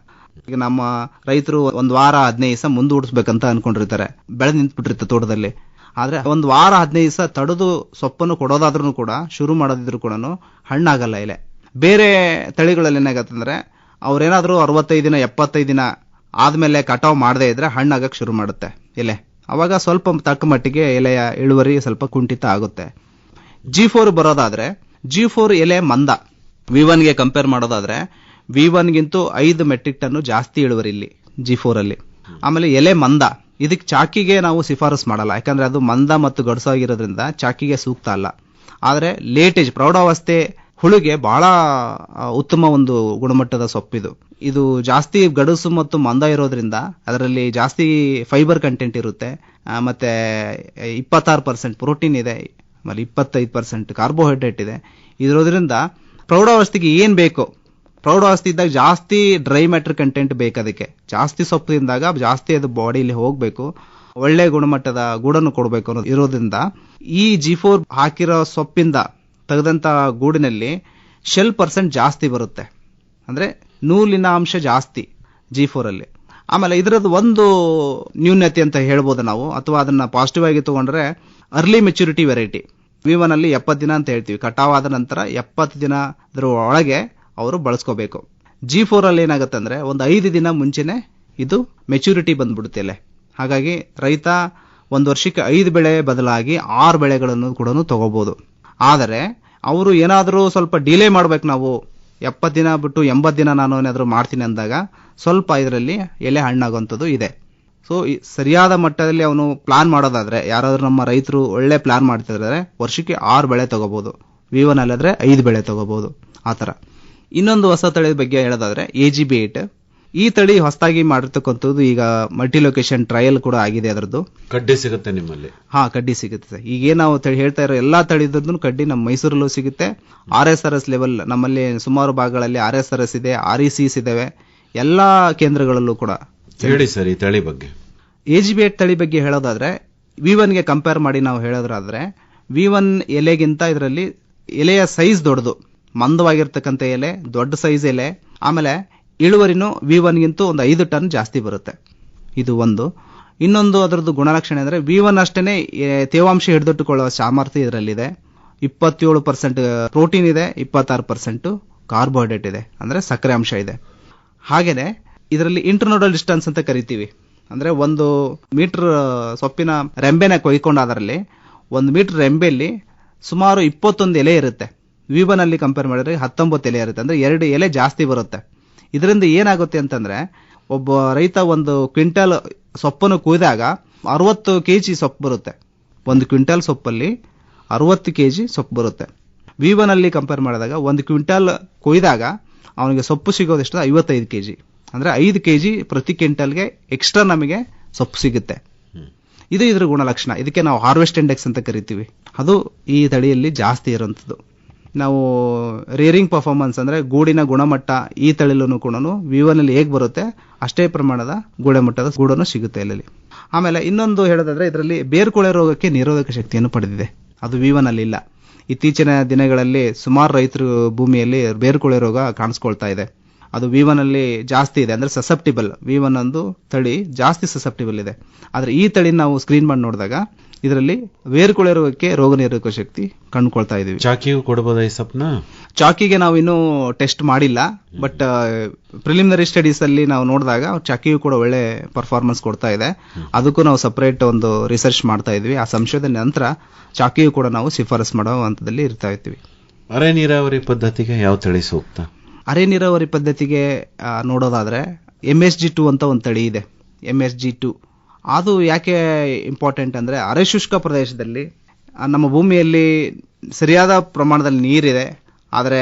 ಈಗ ನಮ್ಮ ರೈತರು 1 ವಾರ 15 ದಿವಸ ಮುಂದೂಡಿಸ್ಬೇಕಂತ ಅನ್ಕೊಂಡಿರ್ತಾರೆ, ಬೆಳೆದು ನಿಂತ್ಬಿಟ್ಟಿರುತ್ತೆ ತೋಟದಲ್ಲಿ. ಆದ್ರೆ 1 ವಾರ 15 ದಿವಸ ತಡೆದು ಸೊಪ್ಪನ್ನು ಕೊಡೋದಾದ್ರೂ ಕೂಡ, ಶುರು ಮಾಡೋದಿದ್ರು ಕೂಡ ಹಣ್ಣಾಗಲ್ಲ ಎಲೆ. ಬೇರೆ ತಳಿಗಳಲ್ಲಿ ಏನಾಗತ್ತಂದ್ರೆ ಅವ್ರೇನಾದ್ರೂ 65 ದಿನ 75 ದಿನ ಆದ್ಮೇಲೆ ಕಟಾವ್ ಮಾಡದೇ ಇದ್ರೆ ಹಣ್ಣಾಗಕ್ಕೆ ಶುರು ಮಾಡುತ್ತೆ ಎಲೆ. ಅವಾಗ ಸ್ವಲ್ಪ ತಕ್ಕ ಮಟ್ಟಿಗೆ ಎಲೆಯ ಇಳುವರಿ ಸ್ವಲ್ಪ ಕುಂಠಿತ ಆಗುತ್ತೆ. G4 ಬರೋದಾದ್ರೆ G4 ಎಲೆ ಮಂದ. V1ಗೆ ಕಂಪೇರ್ ಮಾಡೋದಾದ್ರೆ V1ಗಿಂತೂ 5 ಮೆಟ್ರಿಕ್ ಟನ್ ಜಾಸ್ತಿ ಇಳುವರಿ ಇಲ್ಲಿ G4 ಅಲ್ಲಿ. ಆಮೇಲೆ ಎಲೆ ಮಂದ, ಇದಕ್ಕೆ ಚಾಕಿಗೆ ನಾವು ಶಿಫಾರಸು ಮಾಡಲ್ಲ, ಯಾಕಂದ್ರೆ ಅದು ಮಂದ ಮತ್ತು ಗಡುಸಾಗಿರೋದ್ರಿಂದ ಚಾಕಿಗೆ ಸೂಕ್ತ ಅಲ್ಲ. ಆದ್ರೆ ಲೇಟೇಜ್ ಪ್ರೌಢಾವಸ್ಥೆ ಹುಳುಗೆ ಬಹಳ ಉತ್ತಮ ಒಂದು ಗುಣಮಟ್ಟದ ಸೊಪ್ಪಿದು. ಇದು ಜಾಸ್ತಿ ಗಡುಸು ಮತ್ತು ಮಂದ ಇರೋದ್ರಿಂದ ಅದರಲ್ಲಿ ಜಾಸ್ತಿ ಫೈಬರ್ ಕಂಟೆಂಟ್ ಇರುತ್ತೆ. ಮತ್ತೆ 26% ಪ್ರೋಟೀನ್ ಇದೆ, ಆಮೇಲೆ 25% ಕಾರ್ಬೋಹೈಡ್ರೇಟ್ ಇದೆ. ಇರೋದ್ರಿಂದ ಪ್ರೌಢಾವಸ್ಥೆಗೆ ಏನ್ ಬೇಕು, ಪ್ರೌಢಾವಸ್ಥೆ ಇದ್ದಾಗ ಜಾಸ್ತಿ ಡ್ರೈ ಮ್ಯಾಟರ್ ಕಂಟೆಂಟ್ ಬೇಕು. ಅದಕ್ಕೆ ಜಾಸ್ತಿ ಸೊಪ್ಪು ತಿಂದಾಗ ಜಾಸ್ತಿ ಅದು ಬಾಡಿಯಲ್ಲಿ ಹೋಗ್ಬೇಕು, ಒಳ್ಳೆ ಗುಣಮಟ್ಟದ ಗೂಡನ್ನು ಕೊಡಬೇಕು ಅನ್ನೋದು ಇರೋದ್ರಿಂದ ಈ G4 ಹಾಕಿರೋ ಸೊಪ್ಪಿಂದ ತೆಗೆದಂತ ಗೂಡಿನಲ್ಲಿ ಶೆಲ್ ಪರ್ಸೆಂಟ್ ಜಾಸ್ತಿ ಬರುತ್ತೆ. ಅಂದ್ರೆ ನೂಲಿನ ಅಂಶ ಜಾಸ್ತಿ G4 ಅಲ್ಲಿ. ಆಮೇಲೆ ಇದರದ್ದು ಒಂದು ನ್ಯೂನ್ಯತೆ ಅಂತ ಹೇಳ್ಬೋದು ನಾವು, ಅಥವಾ ಅದನ್ನ ಪಾಸಿಟಿವ್ ಆಗಿ ತಗೊಂಡ್ರೆ ಅರ್ಲಿ ಮೆಚುರಿಟಿ ವೆರೈಟಿ. V1 ಅಲ್ಲಿ 70 ದಿನ ಅಂತ ಹೇಳ್ತೀವಿ, ಕಟಾವಾದ ನಂತರ 70 ದಿನದ ಒಳಗೆ ಅವರು ಬಳಸ್ಕೋಬೇಕು. G4 ಅಲ್ಲಿ ಏನಾಗುತ್ತೆ ಅಂದ್ರೆ ಒಂದು 5 ದಿನ ಮುಂಚೆನೆ ಇದು ಮೆಚುರಿಟಿ ಬಂದ್ಬಿಡುತ್ತೆ. ಹಾಗಾಗಿ ರೈತ ಒಂದು ವರ್ಷಕ್ಕೆ 5 ಬೆಳೆ ಬದಲಾಗಿ 6 ಬೆಳೆಗಳನ್ನು ಕೂಡ ತಗೋಬಹುದು. ಆದರೆ ಅವರು ಏನಾದರೂ ಸ್ವಲ್ಪ ಡಿಲೇ ಮಾಡ್ಬೇಕು, ನಾವು 70 ದಿನ ಬಿಟ್ಟು 80 ದಿನ ನಾನು ಏನಾದರೂ ಮಾಡ್ತೀನಿ ಅಂದಾಗ ಸ್ವಲ್ಪ ಇದರಲ್ಲಿ ಎಲೆ ಹಣ್ಣಾಗುವಂಥದ್ದು ಇದೆ. ಸೊ ಸರಿಯಾದ ಮಟ್ಟದಲ್ಲಿ ಅವನು ಪ್ಲಾನ್ ಮಾಡೋದಾದ್ರೆ, ಯಾರಾದ್ರೂ ನಮ್ಮ ರೈತರು ಒಳ್ಳೆ ಪ್ಲಾನ್ ಮಾಡ್ತಿದ್ರೆ ವರ್ಷಕ್ಕೆ 6 ಬೆಳೆ ತಗೋಬಹುದು. V1 ಅಲ್ಲಾದ್ರೆ 5 ಬೆಳೆ ತಗೋಬಹುದು. ಆ ತರ. ಇನ್ನೊಂದು ಹೊಸ ತಳಿಯ ಬಗ್ಗೆ ಹೇಳೋದಾದ್ರೆ AGB8. ಈ ತಳಿ ಹೊಸದಾಗಿ ಮಾಡಿರ್ತಕ್ಕಂಥದ್ದು ಈಗ ಮಲ್ಟಿ ಲೊಕೇಶನ್ ಟ್ರಯಲ್ ಕೂಡ ಆಗಿದೆ. ಅದರದ್ದು ಕಡ್ಡಿ ಸಿಗುತ್ತೆ ನಿಮ್ಮಲ್ಲಿ? ಹಾ, ಕಡ್ಡಿ ಸಿಗುತ್ತೆ. ಈಗ ನಾವು ಹೇಳ್ತಾ ಇರೋ ಎಲ್ಲಾ ತಳಿದ್ದು ಕಡ್ಡಿ ನಮ್ಮ ಮೈಸೂರಲ್ಲೂ ಸಿಗುತ್ತೆ. RSRS ಲೆವೆಲ್ ನಮ್ಮಲ್ಲಿ ಸುಮಾರು ಭಾಗಗಳಲ್ಲಿ RSRS ಇದೆ, RECs ಇದಾವೆ, ಎಲ್ಲಾ ಕೇಂದ್ರಗಳಲ್ಲೂ ಕೂಡ. ಹೇಳಿ ಸರ್ ಈ ತಳಿ ಬಗ್ಗೆ. AGB8 ತಳಿ ಬಗ್ಗೆ ಹೇಳೋದಾದ್ರೆ V1 ಗೆ ಕಂಪೇರ್ ಮಾಡಿ ನಾವು ಹೇಳೋದಾದ್ರೆ V1 ಎಲೆಗಿಂತ ಇದರಲ್ಲಿ ಎಲೆಯ ಸೈಜ್ ದೊಡ್ಡದು, ಮಂದವಾಗಿರ್ತಕ್ಕಂಥ ಎಲೆ, ದೊಡ್ಡ ಸೈಜ್ ಎಲೆ. ಆಮೇಲೆ ಇಳುವರಿನೂ V1 ಗಿಂತೂ ಒಂದು 5 ಟನ್ ಜಾಸ್ತಿ ಬರುತ್ತೆ. ಇದು ಒಂದು. ಇನ್ನೊಂದು ಅದರದ್ದು ಗುಣಲಕ್ಷಣ ಅಂದ್ರೆ V1 ಅಷ್ಟೇನೆ ತೇವಾಂಶ ಹಿಡಿದಿಟ್ಟುಕೊಳ್ಳುವ ಸಾಮರ್ಥ್ಯ ಇದರಲ್ಲಿದೆ. 27% ಪ್ರೋಟೀನ್ ಇದೆ, 26% ಕಾರ್ಬೋಹೈಡ್ರೇಟ್ ಇದೆ, ಅಂದ್ರೆ ಸಕ್ಕರೆ ಅಂಶ ಇದೆ. ಹಾಗೇನೆ ಇದರಲ್ಲಿ ಇಂಟರ್ನೋಡಲ್ ಡಿಸ್ಟೆನ್ಸ್ ಅಂತ ಕರಿತೀವಿ. ಅಂದ್ರೆ 1 ಮೀಟರ್ ಸೊಪ್ಪಿನ ರೆಂಬೆನ ಕೊಯ್ಕೊಂಡು ಅದರಲ್ಲಿ 1 ಮೀಟರ್ ರೆಂಬೆಯಲ್ಲಿ ಸುಮಾರು 21 ಎಲೆ ಇರುತ್ತೆ. V1 ಅಲ್ಲಿ ಕಂಪೇರ್ ಮಾಡಿದ್ರೆ 19 ಎಲೆ ಇರುತ್ತೆ, ಅಂದ್ರೆ 2 ಎಲೆ ಜಾಸ್ತಿ ಬರುತ್ತೆ. ಇದರಿಂದ ಏನಾಗುತ್ತೆ ಅಂತಂದ್ರೆ ಒಬ್ಬ ರೈತ 1 ಕ್ವಿಂಟಲ್ ಸೊಪ್ಪನ್ನು ಕೊಯ್ದಾಗ 60 ಕೆಜಿ ಸೊಪ್ಪು ಬರುತ್ತೆ. 1 ಕ್ವಿಂಟಲ್ ಸೊಪ್ಪಲ್ಲಿ 60 ಕೆಜಿ ಸೊಪ್ಪು ಬರುತ್ತೆ. V1 ಅಲ್ಲಿ ಕಂಪೇರ್ ಮಾಡಿದಾಗ 1 ಕ್ವಿಂಟಲ್ ಕೊಯ್ದಾಗ ಅವನಿಗೆ ಸೊಪ್ಪು ಸಿಗೋದೆಷ್ಟು 55 ಕೆಜಿ, ಅಂದ್ರೆ 5 ಕೆಜಿ ಪ್ರತಿ ಕ್ವಿಂಟಲ್ಗೆ ಎಕ್ಸ್ಟ್ರಾ ನಮಗೆ ಸೊಪ್ಪು ಸಿಗುತ್ತೆ. ಇದು ಇದರ ಗುಣಲಕ್ಷಣ. ಇದಕ್ಕೆ ನಾವು ಹಾರ್ವೆಸ್ಟ್ ಇಂಡೆಕ್ಸ್ ಅಂತ ಕರಿತೀವಿ. ಅದು ಈ ತಳಿಯಲ್ಲಿ ಜಾಸ್ತಿ ಇರುವಂಥದ್ದು. ನಾವು ರೇರಿಂಗ್ ಪರ್ಫಾರ್ಮೆನ್ಸ್ ಅಂದ್ರೆ ಗೂಡಿನ ಗುಣಮಟ್ಟ ಈ ತಳಿಲೂ ಕೂಡ V1 ಅಲ್ಲಿ ಹೇಗೆ ಬರುತ್ತೆ ಅಷ್ಟೇ ಪ್ರಮಾಣದ ಗುಣಮಟ್ಟದ ಗೂಡನ್ನು ಸಿಗುತ್ತೆ ಇಲ್ಲಿ. ಆಮೇಲೆ ಇನ್ನೊಂದು ಹೇಳೋದಾದ್ರೆ ಇದರಲ್ಲಿ ಬೇರ್ಕೊಳೆ ರೋಗಕ್ಕೆ ನಿರೋಧಕ ಶಕ್ತಿಯನ್ನು ಪಡೆದಿದೆ. ಅದು V1 ಅಲ್ಲಿ ಇಲ್ಲ. ಇತ್ತೀಚಿನ ದಿನಗಳಲ್ಲಿ ಸುಮಾರು ರೈತರ ಭೂಮಿಯಲ್ಲಿ ಬೇರ್ಕೊಳೆ ರೋಗ ಕಾಣಿಸ್ಕೊಳ್ತಾ ಇದೆ. ಅದು V1 ಅಲ್ಲಿ ಜಾಸ್ತಿ ಇದೆ, ಅಂದ್ರೆ ಸಸೆಪ್ಟಿಬಲ್. V1 ಒಂದು ತಳಿ ಜಾಸ್ತಿ ಸಸೆಪ್ಟಿಬಲ್ ಇದೆ. ಆದ್ರೆ ಈ ತಳಿ ನಾವು ಸ್ಕ್ರೀನ್ ಮಾಡಿ ನೋಡಿದಾಗ ಇದರಲ್ಲಿ ಬೇರ್ಕೊಳೆ ರೋಗಕ್ಕೆ ರೋಗ ನಿರೋಧಕ ಶಕ್ತಿ ಕಂಡುಕೊಳ್ತಾ ಇದೀವಿ. ಚಾಕಿಗೂ ಕೊಡಬಹುದಾ ಈ ಸೊಪ್ಪನ್ನ? ಚಾಕಿಗೆ ನಾವು ಇನ್ನೂ ಟೆಸ್ಟ್ ಮಾಡಿಲ್ಲ, ಬಟ್ ಪ್ರಿಲಿಮಿನರಿ ಸ್ಟಡೀಸ್ ಅಲ್ಲಿ ನಾವು ನೋಡಿದಾಗ ಚಾಕಿಯು ಕೂಡ ಒಳ್ಳೆ ಪರ್ಫಾರ್ಮೆನ್ಸ್ ಕೊಡ್ತಾ ಇದೆ. ಅದಕ್ಕೂ ನಾವು ಸಪರೇಟ್ ಒಂದು ರಿಸರ್ಚ್ ಮಾಡ್ತಾ ಇದ್ವಿ. ಆ ಸಂಶೋಧನೆ ನಂತರ ಚಾಕಿಯು ಕೂಡ ನಾವು ಶಿಫಾರಸ್ ಮಾಡೋ ಹಂತದಲ್ಲಿ ಇರ್ತಾ ಇರ್ತೀವಿ. ಅರೆ ನೀರಾವರಿ ಪದ್ಧತಿಗೆ ಯಾವ ತಳಿ ಸೂಕ್ತ? ಅರೆ ನೀರಾವರಿ ಪದ್ಧತಿಗೆ ನೋಡೋದಾದ್ರೆ MSG2 ಅಂತ ಒಂದು ತಳಿ ಇದೆ. MSG2 ಅದು ಯಾಕೆ ಇಂಪಾರ್ಟೆಂಟ್ ಅಂದ್ರೆ ಅರೆ ಶುಷ್ಕ ಪ್ರದೇಶದಲ್ಲಿ ನಮ್ಮ ಭೂಮಿಯಲ್ಲಿ ಸರಿಯಾದ ಪ್ರಮಾಣದಲ್ಲಿ ನೀರಿದೆ, ಆದರೆ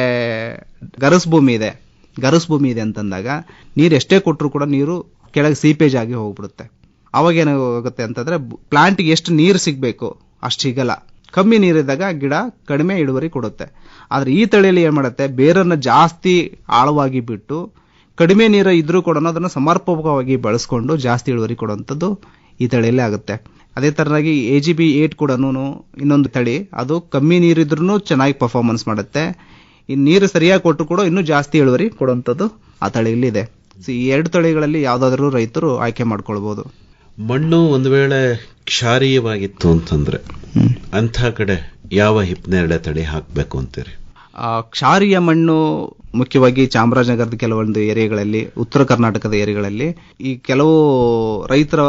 ಗರಸ್ ಭೂಮಿ ಇದೆ ಅಂತಂದಾಗ ನೀರು ಎಷ್ಟೇ ಕೊಟ್ಟರು ಕೂಡ ನೀರು ಕೆಳಗೆ ಸೀಪೇಜ್ ಆಗಿ ಹೋಗ್ಬಿಡುತ್ತೆ. ಅವಾಗ ಏನಾಗುತ್ತೆ ಅಂತಂದ್ರೆ ಪ್ಲಾಂಟ್ಗೆ ಎಷ್ಟು ನೀರು ಸಿಗಬೇಕು ಅಷ್ಟು ಸಿಗಲ್ಲ. ಕಮ್ಮಿ ನೀರಿದ್ದಾಗ ಗಿಡ ಕಡಿಮೆ ಇಳುವರಿ ಕೊಡುತ್ತೆ. ಆದ್ರೆ ಈ ತಳಿಯಲ್ಲಿ ಏನ್ ಮಾಡುತ್ತೆ, ಬೇರನ್ನ ಜಾಸ್ತಿ ಆಳವಾಗಿ ಬಿಟ್ಟು ಕಡಿಮೆ ನೀರು ಇದ್ರೂ ಕೂಡ ಅದನ್ನು ಸಮರ್ಪಕವಾಗಿ ಬಳಸ್ಕೊಂಡು ಜಾಸ್ತಿ ಇಳುವರಿ ಕೊಡುವಂಥದ್ದು ಈ ತಳಿಯಲ್ಲೇ ಆಗುತ್ತೆ. ಅದೇ ತರನಾಗಿ AGB8 ಕೂಡ ಇನ್ನೊಂದು ತಳಿ, ಅದು ಕಮ್ಮಿ ನೀರಿದ್ರೂ ಚೆನ್ನಾಗಿ ಪರ್ಫಾರ್ಮೆನ್ಸ್ ಮಾಡುತ್ತೆ. ಈ ನೀರು ಸರಿಯಾಗಿ ಕೊಟ್ಟರು ಕೂಡ ಇನ್ನೂ ಜಾಸ್ತಿ ಇಳುವರಿ ಕೊಡುವಂಥದ್ದು ಆ ತಳಿಯಲ್ಲಿ ಇದೆ. ಈ 2 ತಳಿಗಳಲ್ಲಿ ಯಾವ್ದಾದ್ರು ರೈತರು ಆಯ್ಕೆ ಮಾಡ್ಕೊಳ್ಬಹುದು. ಮಣ್ಣು ಒಂದು ವೇಳೆ ಕ್ಷಾರೀಯವಾಗಿತ್ತು ಅಂತಂದ್ರೆ ಅಂಥ ಕಡೆ ಯಾವ ಹಿಪ್ನೇರಳೆ ತಳಿ ಹಾಕಬೇಕು ಅಂತೀರಿ? ಕ್ಷಾರೀಯ ಮಣ್ಣು ಮುಖ್ಯವಾಗಿ ಚಾಮರಾಜನಗರದ ಕೆಲವೊಂದು ಏರಿಯಾಗಳಲ್ಲಿ, ಉತ್ತರ ಕರ್ನಾಟಕದ ಏರಿಯಾಗಳಲ್ಲಿ ಈ ಕೆಲವು ರೈತರ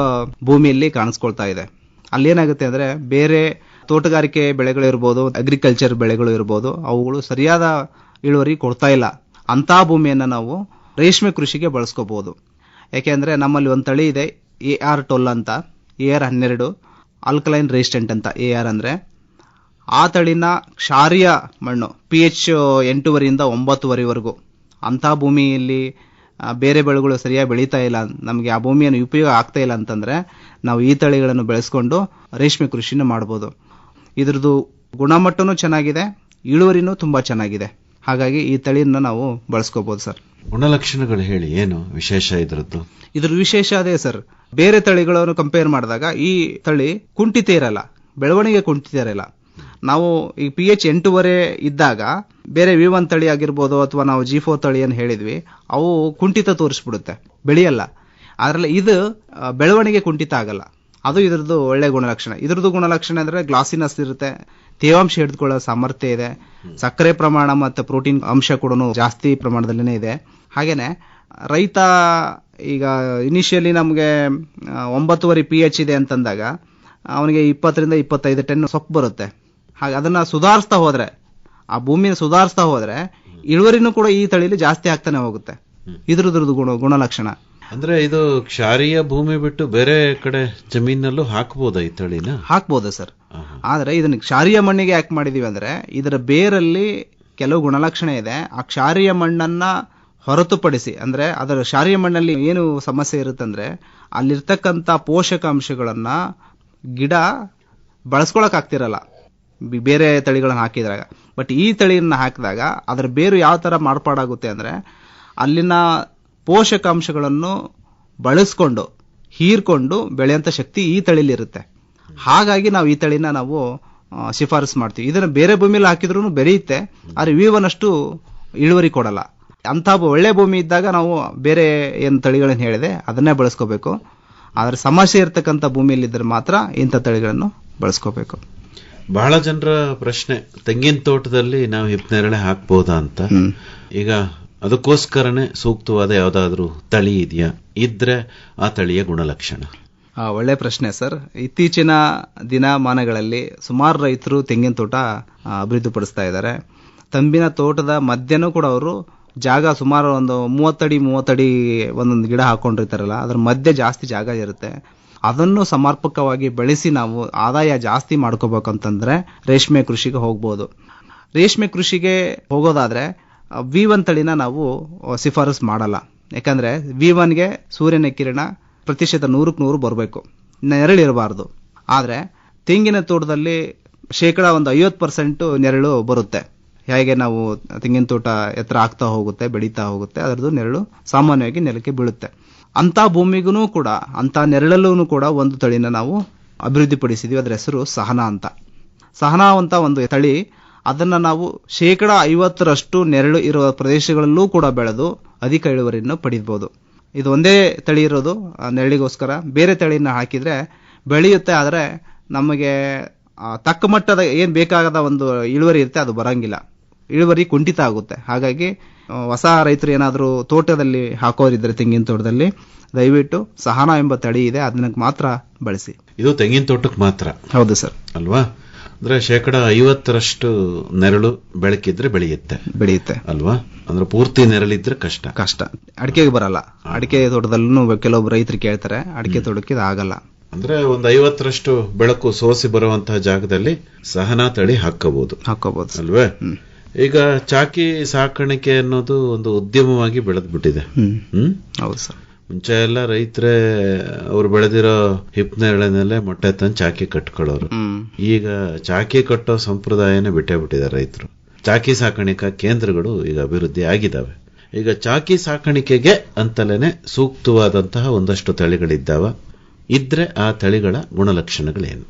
ಭೂಮಿಯಲ್ಲಿ ಕಾಣಿಸ್ಕೊಳ್ತಾ ಇದೆ. ಅಲ್ಲೇನಾಗುತ್ತೆ ಅಂದ್ರೆ ಬೇರೆ ತೋಟಗಾರಿಕೆ ಬೆಳೆಗಳು ಇರ್ಬೋದು, ಅಗ್ರಿಕಲ್ಚರ್ ಬೆಳೆಗಳು ಇರ್ಬೋದು, ಅವುಗಳು ಸರಿಯಾದ ಇಳುವರಿ ಕೊಡ್ತಾ ಇಲ್ಲ. ಅಂತ ಭೂಮಿಯನ್ನ ನಾವು ರೇಷ್ಮೆ ಕೃಷಿಗೆ ಬಳಸ್ಕೋಬಹುದು. ಯಾಕೆಂದ್ರೆ ನಮ್ಮಲ್ಲಿ ಒಂದು ತಳಿ ಇದೆ AR12 ಅಂತ, AR12 ಆಲ್ಕಲೈನ್ ರೆಸಿಸ್ಟೆಂಟ್ ಅಂತ. AR ಅಂದ್ರೆ ಆ ತಳಿನ ಕ್ಷಾರೀಯ ಮಣ್ಣು pH 8.5 9.5 ಅಂತ ಭೂಮಿಯಲ್ಲಿ ಬೇರೆ ಬೆಳೆಗಳು ಸರಿಯಾಗಿ ಬೆಳೀತಾ ಇಲ್ಲ, ನಮಗೆ ಆ ಭೂಮಿಯನ್ನು ಉಪಯೋಗ ಆಗ್ತಾ ಇಲ್ಲ ಅಂತಂದ್ರೆ ನಾವು ಈ ತಳಿಗಳನ್ನು ಬೆಳೆಸ್ಕೊಂಡು ರೇಷ್ಮೆ ಕೃಷಿನ ಮಾಡಬಹುದು. ಇದ್ರದ್ದು ಗುಣಮಟ್ಟನೂ ಚೆನ್ನಾಗಿದೆ, ಇಳುವರಿನೂ ತುಂಬಾ ಚೆನ್ನಾಗಿದೆ. ಹಾಗಾಗಿ ಈ ತಳಿಯನ್ನ ನಾವು ಬಳಸ್ಕೋಬಹುದು ಸರ್. ಗುಣಲಕ್ಷಣಗಳು ಹೇಳಿ, ಏನು ವಿಶೇಷ ಇದ್ರದ್ದು? ಇದ್ರ ವಿಶೇಷ ಅದೇ ಸರ್, ಬೇರೆ ತಳಿಗಳನ್ನು ಕಂಪೇರ್ ಮಾಡಿದಾಗ ಈ ತಳಿ ಕುಂಠಿತ ಇರಲ್ಲ, ಬೆಳವಣಿಗೆ ಕುಂಠಿತ ಇರಲ್ಲ. ನಾವು ಈ pH 8.5 ಇದ್ದಾಗ ಬೇರೆ V1 ತಳಿ ಆಗಿರ್ಬೋದು ಅಥವಾ ನಾವು G4 ತಳಿಯನ್ನು ಹೇಳಿದ್ವಿ, ಅವು ಕುಂಠಿತ ತೋರಿಸ್ಬಿಡುತ್ತೆ, ಬೆಳೆಯಲ್ಲ. ಅದರಲ್ಲಿ ಇದು ಬೆಳವಣಿಗೆ ಕುಂಠಿತ ಆಗಲ್ಲ. ಅದು ಇದ್ರದ್ದು ಒಳ್ಳೆ ಗುಣಲಕ್ಷಣ. ಇದ್ರದ್ದು ಗುಣಲಕ್ಷಣ ಅಂದ್ರೆ ಗ್ಲಾಸಿನಸ್ ಇರುತ್ತೆ, ತೇವಾಂಶ ಹಿಡಿದುಕೊಳ್ಳೋ ಸಾಮರ್ಥ್ಯ ಇದೆ, ಸಕ್ಕರೆ ಪ್ರಮಾಣ ಮತ್ತು ಪ್ರೋಟೀನ್ ಅಂಶ ಕೂಡ ಜಾಸ್ತಿ ಪ್ರಮಾಣದಲ್ಲೇ ಇದೆ. ಹಾಗೇನೆ ರೈತ ಈಗ ಇನಿಷಿಯಲಿ ನಮಗೆ 9.5 pH ಇದೆ ಅಂತಂದಾಗ ಅವನಿಗೆ 20 ರಿಂದ 25 ಟನ್ ಸೊಪ್ಪು ಬರುತ್ತೆ. ಹಾಗೆ ಅದನ್ನ ಸುಧಾರಿಸ್ತಾ ಹೋದ್ರೆ, ಆ ಭೂಮಿನ ಸುಧಾರಿಸ್ತಾ ಹೋದ್ರೆ ಇಳುವರಿನೂ ಕೂಡ ಈ ತಳಿಲಿ ಜಾಸ್ತಿ ಆಗ್ತಾನೆ ಹೋಗುತ್ತೆ. ಇದ್ರದ್ದು ಗುಣಲಕ್ಷಣ. ಅಂದ್ರೆ ಇದು ಕ್ಷಾರೀಯ ಭೂಮಿ ಬಿಟ್ಟು ಬೇರೆ ಕಡೆ ಜಮೀನಲ್ಲೂ ಹಾಕಬಹುದಾ ಈ ತಳಿನ? ಹಾಕ್ಬೋದು ಸರ್. ಆದ್ರೆ ಇದನ್ನ ಕ್ಷಾರೀಯ ಮಣ್ಣಿಗೆ ಯಾಕೆ ಮಾಡಿದೀವಿ ಅಂದ್ರೆ ಇದರ ಬೇರಲ್ಲಿ ಕೆಲವು ಗುಣಲಕ್ಷಣ ಇದೆ. ಆ ಕ್ಷಾರೀಯ ಮಣ್ಣನ್ನ ಹೊರತುಪಡಿಸಿ ಅಂದ್ರೆ ಅದರ ಶಾರೀಯ ಮಣ್ಣಲ್ಲಿ ಏನು ಸಮಸ್ಯೆ ಇರುತ್ತಂದ್ರೆ ಅಲ್ಲಿರ್ತಕ್ಕಂಥ ಪೋಷಕಾಂಶಗಳನ್ನ ಗಿಡ ಬಳಸ್ಕೊಳಕ್ ಆಗ್ತಿರಲ್ಲ ಬೇರೆ ತಳಿಗಳನ್ನ ಹಾಕಿದಾಗ. ಬಟ್ ಈ ತಳಿಯನ್ನ ಹಾಕಿದಾಗ ಅದರ ಬೇರು ಯಾವ ತರ ಮಾರ್ಪಾಡಾಗುತ್ತೆ ಅಂದ್ರೆ ಅಲ್ಲಿನ ಪೋಷಕಾಂಶಗಳನ್ನು ಬಳಸ್ಕೊಂಡು ಹೀರ್ಕೊಂಡು ಬೆಳೆಯಂತ ಶಕ್ತಿ ಈ ತಳಿಲಿ ಇರುತ್ತೆ. ಹಾಗಾಗಿ ನಾವು ಈ ತಳಿನ ನಾವು ಶಿಫಾರಸು ಮಾಡ್ತೀವಿ. ಇದನ್ನ ಬೇರೆ ಭೂಮಿಯಲ್ಲಿ ಹಾಕಿದ್ರು ಬೆರೆಯುತ್ತೆ, ಆದ್ರೆ V1 ಅಷ್ಟು ಇಳುವರಿ ಕೊಡಲ್ಲ. ಅಂತ ಒಳ್ಳೆ ಭೂಮಿ ಇದ್ದಾಗ ನಾವು ಬೇರೆ ಏನು ತಳಿಗಳನ್ನ ಹೇಳಿದೆ ಅದನ್ನೇ ಬಳಸ್ಕೋಬೇಕು. ಆದ್ರೆ ಸಮಸ್ಯೆ ಇರ್ತಕ್ಕಂಥ ಭೂಮಿಯಲ್ಲಿ ಇದ್ರೆ ಮಾತ್ರ ಇಂಥ ತಳಿಗಳನ್ನು ಬಳಸ್ಕೋಬೇಕು. ಬಹಳ ಜನರ ಪ್ರಶ್ನೆ, ತೆಂಗಿನ ತೋಟದಲ್ಲಿ ನಾವು ಹಿಪ್ನೇರಳೆ ಹಾಕ್ಬೋದಾ ಅಂತ. ಈಗ ಅದಕ್ಕೋಸ್ಕರನೇ ಸೂಕ್ತವಾದ ಯಾವ್ದಾದ್ರು ತಳಿ ಇದೆಯಾ? ಇದ್ರೆ ಆ ತಳಿಯ ಗುಣಲಕ್ಷಣ. ಒಳ್ಳೆ ಪ್ರಶ್ನೆ ಸರ್. ಇತ್ತೀಚಿನ ದಿನಮಾನಗಳಲ್ಲಿ ಸುಮಾರು ರೈತರು ತೆಂಗಿನ ತೋಟ ಅಭಿವೃದ್ಧಿಪಡಿಸ್ತಾ ಇದ್ದಾರೆ. ತಂಬಿನ ತೋಟದ ಮಧ್ಯನೂ ಕೂಡ ಅವರು ಜಾಗ ಸುಮಾರು ಒಂದು 30 ಅಡಿ ಒಂದೊಂದು ಗಿಡ ಹಾಕೊಂಡಿರ್ತಾರಲ್ಲ, ಅದ್ರ ಮಧ್ಯೆ ಜಾಸ್ತಿ ಜಾಗ ಇರುತ್ತೆ. ಅದನ್ನು ಸಮರ್ಪಕವಾಗಿ ಬೆಳೆಸಿ ನಾವು ಆದಾಯ ಜಾಸ್ತಿ ಮಾಡ್ಕೋಬೇಕಂತಂದ್ರೆ ರೇಷ್ಮೆ ಕೃಷಿಗೆ ಹೋಗ್ಬೋದು. ರೇಷ್ಮೆ ಕೃಷಿಗೆ ಹೋಗೋದಾದ್ರೆ V1 ತಳಿನ ನಾವು ಶಿಫಾರಸು ಮಾಡಲ್ಲ. ಯಾಕಂದ್ರೆ V1ಗೆ ಸೂರ್ಯನ ಕಿರಣ ಪ್ರತಿಶತ 100% ಬರಬೇಕು, ನೆರಳಿರಬಾರ್ದು. ಆದ್ರೆ ತೆಂಗಿನ ತೋಟದಲ್ಲಿ ಶೇಕಡ ಒಂದು 50% ನೆರಳು ಬರುತ್ತೆ. ಹೇಗೆ ನಾವು ತೆಂಗಿನ ತೋಟ ಎತ್ತರ ಆಗ್ತಾ ಹೋಗುತ್ತೆ, ಬೆಳೀತಾ ಹೋಗುತ್ತೆ, ಅದರದ್ದು ನೆರಳು ಸಾಮಾನ್ಯವಾಗಿ ನೆಲಕ್ಕೆ ಬೀಳುತ್ತೆ. ಅಂತ ಭೂಮಿಗೂ ಕೂಡ ಅಂತ ನೆರಳಲ್ಲೂ ಕೂಡ ಒಂದು ತಳಿನ ನಾವು ಅಭಿವೃದ್ಧಿಪಡಿಸಿದ್ವಿ. ಅದರ ಹೆಸರು ಸಹನಾ ಅಂತ. ಸಹನಾ ಅಂತ ಒಂದು ತಳಿ, ಅದನ್ನ ನಾವು ಶೇಕಡ 50% ನೆರಳು ಇರುವ ಪ್ರದೇಶಗಳಲ್ಲೂ ಕೂಡ ಬೆಳೆದು ಅಧಿಕ ಇಳುವರಿಯನ್ನು ಪಡೆಯಬಹುದು. ಇದು ಒಂದೇ ತಳಿ ಇರೋದು ನೆರಳಿಗೋಸ್ಕರ. ಬೇರೆ ತಳಿನ ಹಾಕಿದ್ರೆ ಬೆಳೆಯುತ್ತೆ, ಆದರೆ ನಮಗೆ ತಕ್ಕ ಮಟ್ಟದ ಏನ್ ಬೇಕಾಗದ ಒಂದು ಇಳುವರಿ ಇರುತ್ತೆ, ಅದು ಬರಂಗಿಲ್ಲ, ಇಳುವರಿ ಕುಂಠಿತ ಆಗುತ್ತೆ. ಹಾಗಾಗಿ ಹೊಸ ರೈತರು ಏನಾದರೂ ತೋಟದಲ್ಲಿ ಹಾಕೋರಿದ್ರೆ ತೆಂಗಿನ ತೋಟದಲ್ಲಿ ದಯವಿಟ್ಟು ಸಹನಾ ಎಂಬ ತಳಿ ಇದೆ, ಅದನ್ನ ಮಾತ್ರ ಬಳಸಿ. ಇದು ತೆಂಗಿನ ತೋಟಕ್ಕೆ ಮಾತ್ರ? ಹೌದು ಸರ್. ಅಲ್ವಾ? ಅಂದ್ರೆ ಶೇಕಡ 50% ನೆರಳು ಬೆಳಕಿದ್ರೆ ಬೆಳೆಯುತ್ತೆ ಅಲ್ವಾ? ಅಂದ್ರೆ ಪೂರ್ತಿ ನೆರಳಿದ್ರೆ ಕಷ್ಟ. ಅಡಿಕೆಗೆ ಬರಲ್ಲ. ಅಡಿಕೆ ತೋಟದಲ್ಲೂ ಕೆಲವೊಬ್ಬರು ರೈತರು ಕೇಳ್ತಾರೆ, ಅಡಿಕೆ ತೋಟಕ್ಕೆ ಇದು ಆಗಲ್ಲ. ಅಂದ್ರೆ ಒಂದು 50% ಬೆಳಕು ಸೋಸಿ ಬರುವಂತಹ ಜಾಗದಲ್ಲಿ ಸಹನಾ ತಳಿ ಹಾಕಬಹುದು ಅಲ್ವೇ? ಈಗ ಚಾಕಿ ಸಾಕಾಣಿಕೆ ಅನ್ನೋದು ಒಂದು ಉದ್ಯಮವಾಗಿ ಬೆಳೆದ್ಬಿಟ್ಟಿದೆ. ಹೌದು ಸರ್. ಮುಂಚೆ ಎಲ್ಲ ರೈತರೇ ಅವ್ರು ಬೆಳೆದಿರೋ ಹಿಪ್ನೇರಳೆನಲ್ಲೇ ಮೊಟ್ಟೆ ತಂದು ಚಾಕಿ ಕಟ್ಕೊಳ್ಳೋರು. ಈಗ ಚಾಕಿ ಕಟ್ಟೋ ಸಂಪ್ರದಾಯನೇ ಬಿಟ್ಟೇ ಬಿಟ್ಟಿದ್ದಾರೆ ರೈತರು. ಚಾಕಿ ಸಾಕಾಣಿಕಾ ಕೇಂದ್ರಗಳು ಈಗ ಅಭಿವೃದ್ಧಿ ಆಗಿದ್ದಾವೆ. ಈಗ ಚಾಕಿ ಸಾಕಾಣಿಕೆಗೆ ಅಂತಲೇನೆ ಸೂಕ್ತವಾದಂತಹ ಒಂದಷ್ಟು ತಳಿಗಳಿದ್ದಾವ. ಇದ್ರೆ ಆ ತಳಿಗಳ ಗುಣಲಕ್ಷಣಗಳೇನು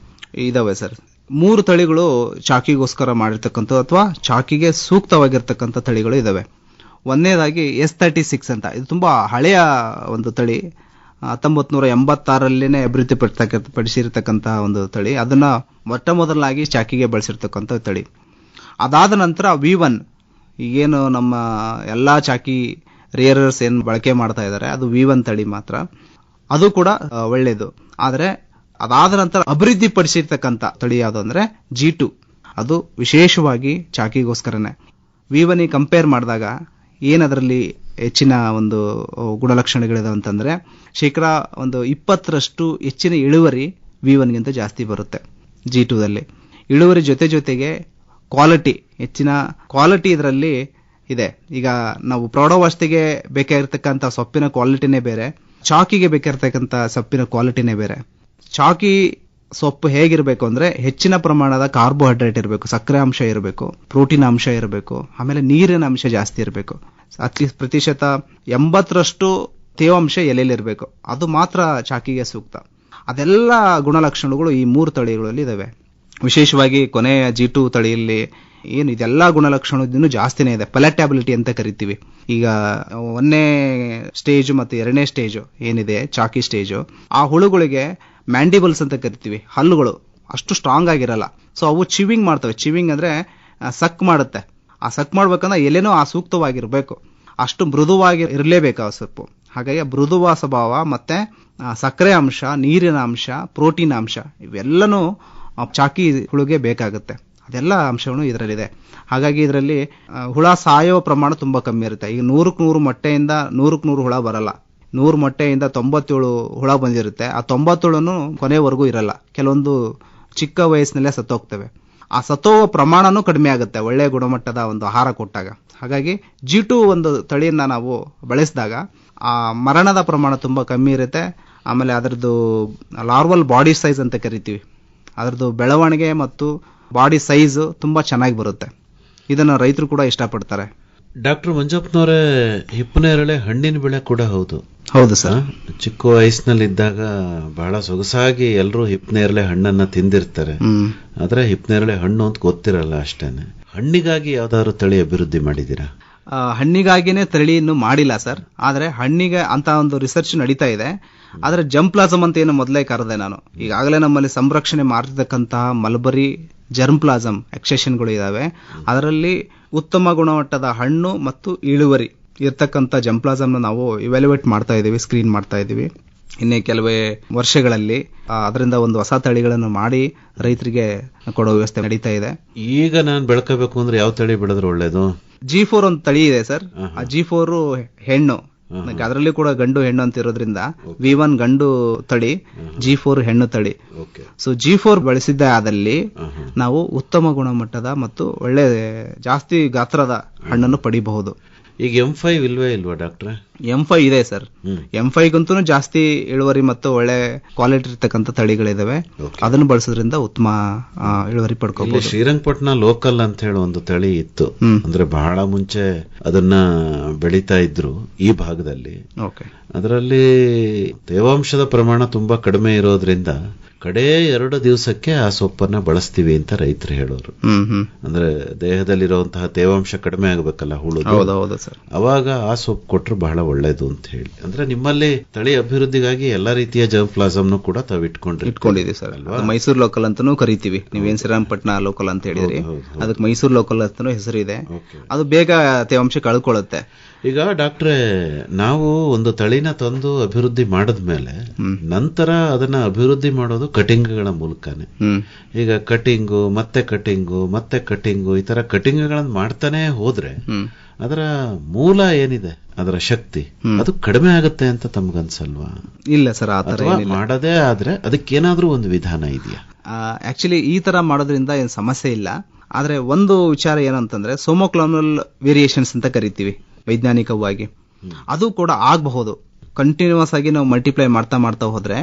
ಇದಾವೆ ಸರ್? 3 ತಳಿಗಳು ಚಾಕಿಗೋಸ್ಕರ ಮಾಡಿರ್ತಕ್ಕಂಥ ಅಥವಾ ಚಾಕಿಗೆ ಸೂಕ್ತವಾಗಿರ್ತಕ್ಕಂಥ ತಳಿಗಳು ಇದಾವೆ. ಒಂದನೇದಾಗಿ S36 ಅಂತ. ಇದು ತುಂಬಾ ಹಳೆಯ ಒಂದು ತಳಿ, 1986ರಲ್ಲೇನೆ ಅಭಿವೃದ್ಧಿಪಡಿಸಿರ್ತಕ್ಕಂತಹ ಒಂದು ತಳಿ. ಅದನ್ನ ಮೊಟ್ಟ ಮೊದಲಾಗಿ ಚಾಕಿಗೆ ಬಳಸಿರ್ತಕ್ಕಂಥ ತಳಿ. ಅದಾದ ನಂತರ V1, ಈಗೇನು ನಮ್ಮ ಎಲ್ಲಾ ಚಾಕಿ ರೇರರ್ಸ್ ಏನ್ ಬಳಕೆ ಮಾಡ್ತಾ ಇದ್ದಾರೆ ಅದು V1 ತಳಿ ಮಾತ್ರ. ಅದು ಕೂಡ ಒಳ್ಳೇದು. ಆದ್ರೆ ಅದಾದ ನಂತರ ಅಭಿವೃದ್ಧಿಪಡಿಸಿರ್ತಕ್ಕಂಥ ತಳಿ ಯಾವುದು ಅಂದ್ರೆ G2. ಅದು ವಿಶೇಷವಾಗಿ ಚಾಕಿಗೋಸ್ಕರನೇ. V1 ಕಂಪೇರ್ ಮಾಡಿದಾಗ ಏನದರಲ್ಲಿ ಹೆಚ್ಚಿನ ಒಂದು ಗುಣಲಕ್ಷಣಗಳಿದಾವೆ ಅಂತಂದ್ರೆ ಶೇಕಡ ಒಂದು 20% ಹೆಚ್ಚಿನ ಇಳುವರಿ V1ಗಿಂತ ಜಾಸ್ತಿ ಬರುತ್ತೆ G2ದಲ್ಲಿ. ಇಳುವರಿ ಜೊತೆಗೆ ಕ್ವಾಲಿಟಿ, ಹೆಚ್ಚಿನ ಕ್ವಾಲಿಟಿ ಇದರಲ್ಲಿ ಇದೆ. ಈಗ ನಾವು ಪ್ರೌಢಾವಸ್ಥೆಗೆ ಬೇಕಾಗಿರ್ತಕ್ಕಂಥ ಸೊಪ್ಪಿನ ಕ್ವಾಲಿಟಿನೇ ಬೇರೆ, ಚಾಕಿಗೆ ಬೇಕಾಗಿರ್ತಕ್ಕಂಥ ಸೊಪ್ಪಿನ ಕ್ವಾಲಿಟಿನೇ ಬೇರೆ. ಚಾಕಿ ಸೊಪ್ಪು ಹೇಗಿರಬೇಕು ಅಂದ್ರೆ ಹೆಚ್ಚಿನ ಪ್ರಮಾಣದ ಕಾರ್ಬೋಹೈಡ್ರೇಟ್ ಇರಬೇಕು, ಸಕ್ಕರೆ ಅಂಶ ಇರಬೇಕು, ಪ್ರೋಟೀನ್ ಅಂಶ ಇರಬೇಕು, ಆಮೇಲೆ ನೀರಿನ ಅಂಶ ಜಾಸ್ತಿ ಇರಬೇಕು. ಅಟ್ಲೀಸ್ಟ್ ಪ್ರತಿಶತ 80% ತೇವಾಂಶ ಎಲೆಯಲ್ಲಿರಬೇಕು. ಅದು ಮಾತ್ರ ಚಾಕಿಗೆ ಸೂಕ್ತ. ಅದೆಲ್ಲ ಗುಣಲಕ್ಷಣಗಳು ಈ 3 ತಳಿಗಳಲ್ಲಿ ಇದಾವೆ. ವಿಶೇಷವಾಗಿ ಕೊನೆಯ G2 ತಳಿಯಲ್ಲಿ ಏನು ಇದೆಲ್ಲ ಗುಣಲಕ್ಷಣ ಇನ್ನೂ ಜಾಸ್ತಿನೇ ಇದೆ. ಪೆಲೆಟಬಿಲಿಟಿ ಅಂತ ಕರಿತೀವಿ. ಈಗ 1ನೇ ಸ್ಟೇಜ್ ಮತ್ತು 2ನೇ ಸ್ಟೇಜ್ ಏನಿದೆ ಚಾಕಿ ಸ್ಟೇಜ್, ಆ ಹುಳುಗಳಿಗೆ ಮ್ಯಾಂಡಿಬಲ್ಸ್ ಅಂತ ಕರಿತೀವಿ, ಹಲ್ಲುಗಳು ಅಷ್ಟು ಸ್ಟ್ರಾಂಗ್ ಆಗಿರಲ್ಲ. ಸೊ ಅವು ಚಿವಿಂಗ್ ಮಾಡ್ತವೆ. ಚಿವಿಂಗ್ ಅಂದ್ರೆ ಸಕ್ ಮಾಡುತ್ತೆ. ಆ ಸಕ್ ಮಾಡ್ಬೇಕಂದ್ರೆ ಎಲೆನೂ ಆ ಸೂಕ್ತವಾಗಿರ್ಬೇಕು, ಅಷ್ಟು ಮೃದುವಾಗಿ ಇರಲೇಬೇಕು ಆ ಸೊಪ್ಪು. ಹಾಗಾಗಿ ಮೃದುವ ಸ್ವಭಾವ ಮತ್ತೆ ಸಕ್ಕರೆ ಅಂಶ, ನೀರಿನ ಅಂಶ, ಪ್ರೋಟೀನ್ ಅಂಶ ಇವೆಲ್ಲನೂ ಚಾಕಿ ಹುಳುಗೆ ಬೇಕಾಗುತ್ತೆ. ಅದೆಲ್ಲ ಅಂಶಗಳು ಇದರಲ್ಲಿದೆ. ಹಾಗಾಗಿ ಇದರಲ್ಲಿ ಹುಳ ಸಾಯೋ ಪ್ರಮಾಣ ತುಂಬಾ ಕಮ್ಮಿ ಇರುತ್ತೆ. ಈಗ 100 ಮೊಟ್ಟೆಯಿಂದ 100 ಹುಳ ಬರಲ್ಲ. 100 ಮೊಟ್ಟೆಯಿಂದ 97 ಹುಳ ಬಂದಿರುತ್ತೆ. ಆ 97 ಕೊನೆವರೆಗೂ ಇರಲ್ಲ. ಕೆಲವೊಂದು ಚಿಕ್ಕ ವಯಸ್ಸಿನಲ್ಲೇ ಸತ್ತೋಗ್ತವೆ. ಆ ಸತ್ತೋವ ಪ್ರಮಾಣನೂ ಕಡಿಮೆ ಆಗುತ್ತೆ ಒಳ್ಳೆಯ ಗುಣಮಟ್ಟದ ಒಂದು ಆಹಾರ ಕೊಟ್ಟಾಗ. ಹಾಗಾಗಿ G2 ಒಂದು ತಳಿಯನ್ನ ನಾವು ಬಳಸಿದಾಗ ಆ ಮರಣದ ಪ್ರಮಾಣ ತುಂಬಾ ಕಮ್ಮಿ ಇರುತ್ತೆ. ಆಮೇಲೆ ಅದರದ್ದು ಲಾರ್ವಲ್ ಬಾಡಿ ಸೈಜ್ ಅಂತ ಕರಿತೀವಿ, ಅದರದ್ದು ಬೆಳವಣಿಗೆ ಮತ್ತು ಬಾಡಿ ಸೈಜ್ ತುಂಬಾ ಚೆನ್ನಾಗಿ ಬರುತ್ತೆ. ಇದನ್ನ ರೈತರು ಕೂಡ ಇಷ್ಟಪಡ್ತಾರೆ. ಡಾಕ್ಟರ್ ಮಂಜಪ್ಪನವರೇ, ಹಿಪ್ಪನೇರಳೆ ಹಣ್ಣಿನ ಬೆಳೆ ಕೂಡ ಹೌದು. ಹೌದು ಸರ್. ಚಿಕ್ಕ ವಯಸ್ಸಿನಲ್ಲಿದ್ದಾಗ ಬಹಳ ಸೊಗಸಾಗಿ ಎಲ್ಲರೂ ಹಿಪ್ಪನೇರಳೆ ಹಣ್ಣನ್ನ ತಿಂದಿರ್ತಾರೆ. ಆದ್ರೆ ಹಿಪ್ಪನೇರಳೆ ಹಣ್ಣು ಅಂತ ಗೊತ್ತಿರಲ್ಲ ಅಷ್ಟೇನೆ. ಹಣ್ಣಿಗಾಗಿ ಯಾವ್ದಾದ್ರು ತಳಿ ಅಭಿವೃದ್ಧಿ ಮಾಡಿದ್ದೀರಾ? ಹಣ್ಣಿಗಾಗಿನೇ ತಳಿ ಇನ್ನು ಮಾಡಿಲ್ಲ ಸರ್. ಆದ್ರೆ ಹಣ್ಣಿಗೆ ಅಂತ ಒಂದು ರಿಸರ್ಚ್ ನಡೀತಾ ಇದೆ. ಆದ್ರೆ ಜಂಪ್ಲಾಸಮ್ ಅಂತ ಏನು ಮೊದಲೇ ಕರೆದೆ ನಾನು. ಈಗಾಗಲೇ ನಮ್ಮಲ್ಲಿ ಸಂರಕ್ಷಣೆ ಮಾಡ್ತಿರ್ತಕ್ಕಂತಹ ಮಲ್ಬರಿ ಜರ್ಮ್ಪ್ಲಾಸಮ್ ಎಕ್ಸೆಷನ್ಗಳು ಇದಾವೆ. ಅದರಲ್ಲಿ ಉತ್ತಮ ಗುಣಮಟ್ಟದ ಹಣ್ಣು ಮತ್ತು ಇಳುವರಿ ಇರ್ತಕ್ಕಂಥ ಜಂಪ್ಲಾಸಮ್ನ ನಾವು ಇವ್ಯಾಲ್ಯುವೇಟ್ ಮಾಡ್ತಾ ಇದ್ದೀವಿ, ಸ್ಕ್ರೀನ್ ಮಾಡ್ತಾ ಇದ್ದೀವಿ. ಇನ್ನೇ ಕೆಲವೇ ವರ್ಷಗಳಲ್ಲಿ ಅದರಿಂದ ಒಂದು ಹೊಸ ತಳಿಗಳನ್ನು ಮಾಡಿ ರೈತರಿಗೆ ಕೊಡೋ ವ್ಯವಸ್ಥೆ ನಡೀತಾ ಇದೆ. ಈಗ ನಾನು ಬೆಳ್ಕೋಬೇಕು ಅಂದ್ರೆ ಯಾವ ತಳಿ ಬೆಳೆದ್ರೆ ಒಳ್ಳೇದು? G4 ಒಂದು ತಳಿ ಇದೆ ಸರ್. ಆ G4 ಹೆಣ್ಣು, ಅದರಲ್ಲಿ ಕೂಡ ಗಂಡು ಹೆಣ್ಣು ಅಂತ ಇರೋದ್ರಿಂದ V1 ಗಂಡು ತಳಿ, G4 ಹೆಣ್ಣು ತಳಿ. ಸೊ G4 ಬಳಸಿದ್ದ ಆದಲ್ಲಿ ನಾವು ಉತ್ತಮ ಗುಣಮಟ್ಟದ ಮತ್ತು ಒಳ್ಳೆ ಜಾಸ್ತಿ ಗಾತ್ರದ ಹಣ್ಣನ್ನು ಪಡಿಬಹುದು. ಈಗ M5 ಇಲ್ವಾ ಡಾಕ್ಟ್ರೆ? M5 ಇದೆ ಸರ್. M5 ಗಂತೂ ಜಾಸ್ತಿ ಇಳುವರಿ ಮತ್ತು ಒಳ್ಳೆ ಕ್ವಾಲಿಟಿ ಇರ್ತಕ್ಕಂಥ ತಳಿಗಳಿದಾವೆ. ಅದನ್ನು ಬಳಸೋದ್ರಿಂದ ಉತ್ತಮ ಇಳುವರಿ ಪಡ್ಕೋಬಹುದು. ಶ್ರೀರಂಗಪಟ್ಟಣ ಲೋಕಲ್ ಅಂತ ಹೇಳಿ ಒಂದು ತಳಿ ಇತ್ತು, ಅಂದ್ರೆ ಬಹಳ ಮುಂಚೆ ಅದನ್ನ ಬೆಳೀತಾ ಇದ್ರು ಈ ಭಾಗದಲ್ಲಿ. ಅದರಲ್ಲಿ ತೇವಾಂಶದ ಪ್ರಮಾಣ ತುಂಬಾ ಕಡಿಮೆ ಇರೋದ್ರಿಂದ ಕಡೆ 2 ದಿವಸಕ್ಕೆ ಆ ಸೊಪ್ಪನ್ನ ಬಳಸ್ತೀವಿ ಅಂತ ರೈತರು ಹೇಳೋರು. ಅಂದ್ರೆ ದೇಹದಲ್ಲಿರುವಂತಹ ತೇವಾಂಶ ಕಡಿಮೆ ಆಗಬೇಕಲ್ಲ ಹುಳು, ಅವಾಗ ಆ ಸೊಪ್ಪು ಕೊಟ್ರು ಬಹಳ ಒಳ್ಳೇದು ಅಂತ ಹೇಳಿ. ಅಂದ್ರೆ ನಿಮ್ಮಲ್ಲಿ ತಳಿ ಅಭಿವೃದ್ಧಿಗಾಗಿ ಎಲ್ಲಾ ರೀತಿಯ ಜರ್ಮ್ಪ್ಲಾಸಮ್ ಕೂಡ ತಾವು ಇಟ್ಕೊಂಡಿದ್ದೀವಿ ಸರ್. ಮೈಸೂರು ಲೋಕಲ್ ಅಂತಾನೂ ಕರಿತೀವಿ. ನೀವೇನ್ ಶ್ರೀರಂಗಪಟ್ಟಣ ಲೋಕಲ್ ಅಂತ ಹೇಳಿದ್ರಿ, ಅದಕ್ಕೆ ಮೈಸೂರು ಲೋಕಲ್ ಅಂತಾನೂ ಹೆಸರು ಇದೆ. ಅದು ಬೇಗ ತೇವಾಂಶ ಕಳ್ಕೊಳ್ಳುತ್ತೆ. ಈಗ ಡಾಕ್ಟ್ರೆ, ನಾವು ಒಂದು ತಳಿನ ತಂದು ಅಭಿವೃದ್ಧಿ ಮಾಡಿದ್ಮೇಲೆ ನಂತರ ಅದನ್ನ ಅಭಿವೃದ್ಧಿ ಮಾಡೋದು ಕಟಿಂಗ್ಗಳ ಮೂಲಕನೇ. ಈಗ ಕಟಿಂಗು ಮತ್ತೆ ಕಟಿಂಗು ಮತ್ತೆ ಕಟಿಂಗು ಈ ತರ ಕಟಿಂಗ್ಗಳನ್ನು ಮಾಡ್ತಾನೆ ಹೋದ್ರೆ ಅದರ ಮೂಲ ಏನಿದೆ, ಅದರ ಶಕ್ತಿ ಅದು ಕಡಿಮೆ ಆಗುತ್ತೆ ಅಂತ ತಮ್ಗನ್ಸಲ್ವಾ? ಇಲ್ಲ ಸರ್, ಆ ತರ ಮಾಡದೇ ಆದ್ರೆ ಅದಕ್ಕೇನಾದ್ರೂ ಒಂದು ವಿಧಾನ ಇದೆಯಾ? ಆಕ್ಚುಲಿ ಈ ತರ ಮಾಡೋದ್ರಿಂದ ಏನ್ ಸಮಸ್ಯೆ ಇಲ್ಲ. ಆದ್ರೆ ಒಂದು ವಿಚಾರ ಏನಂತಂದ್ರೆ ಸೋಮೋಕ್ಲೋನಲ್ ವೇರಿಯೇಷನ್ಸ್ ಅಂತ ಕರಿತೀವಿ ವೈಜ್ಞಾನಿಕವಾಗಿ. ಅದು ಕೂಡ ಆಗಬಹುದು. ಕಂಟಿನ್ಯೂಸ್ ಆಗಿ ನಾವು ಮಲ್ಟಿಪ್ಲೈ ಮಾಡ್ತಾ ಹೋದ್ರೆ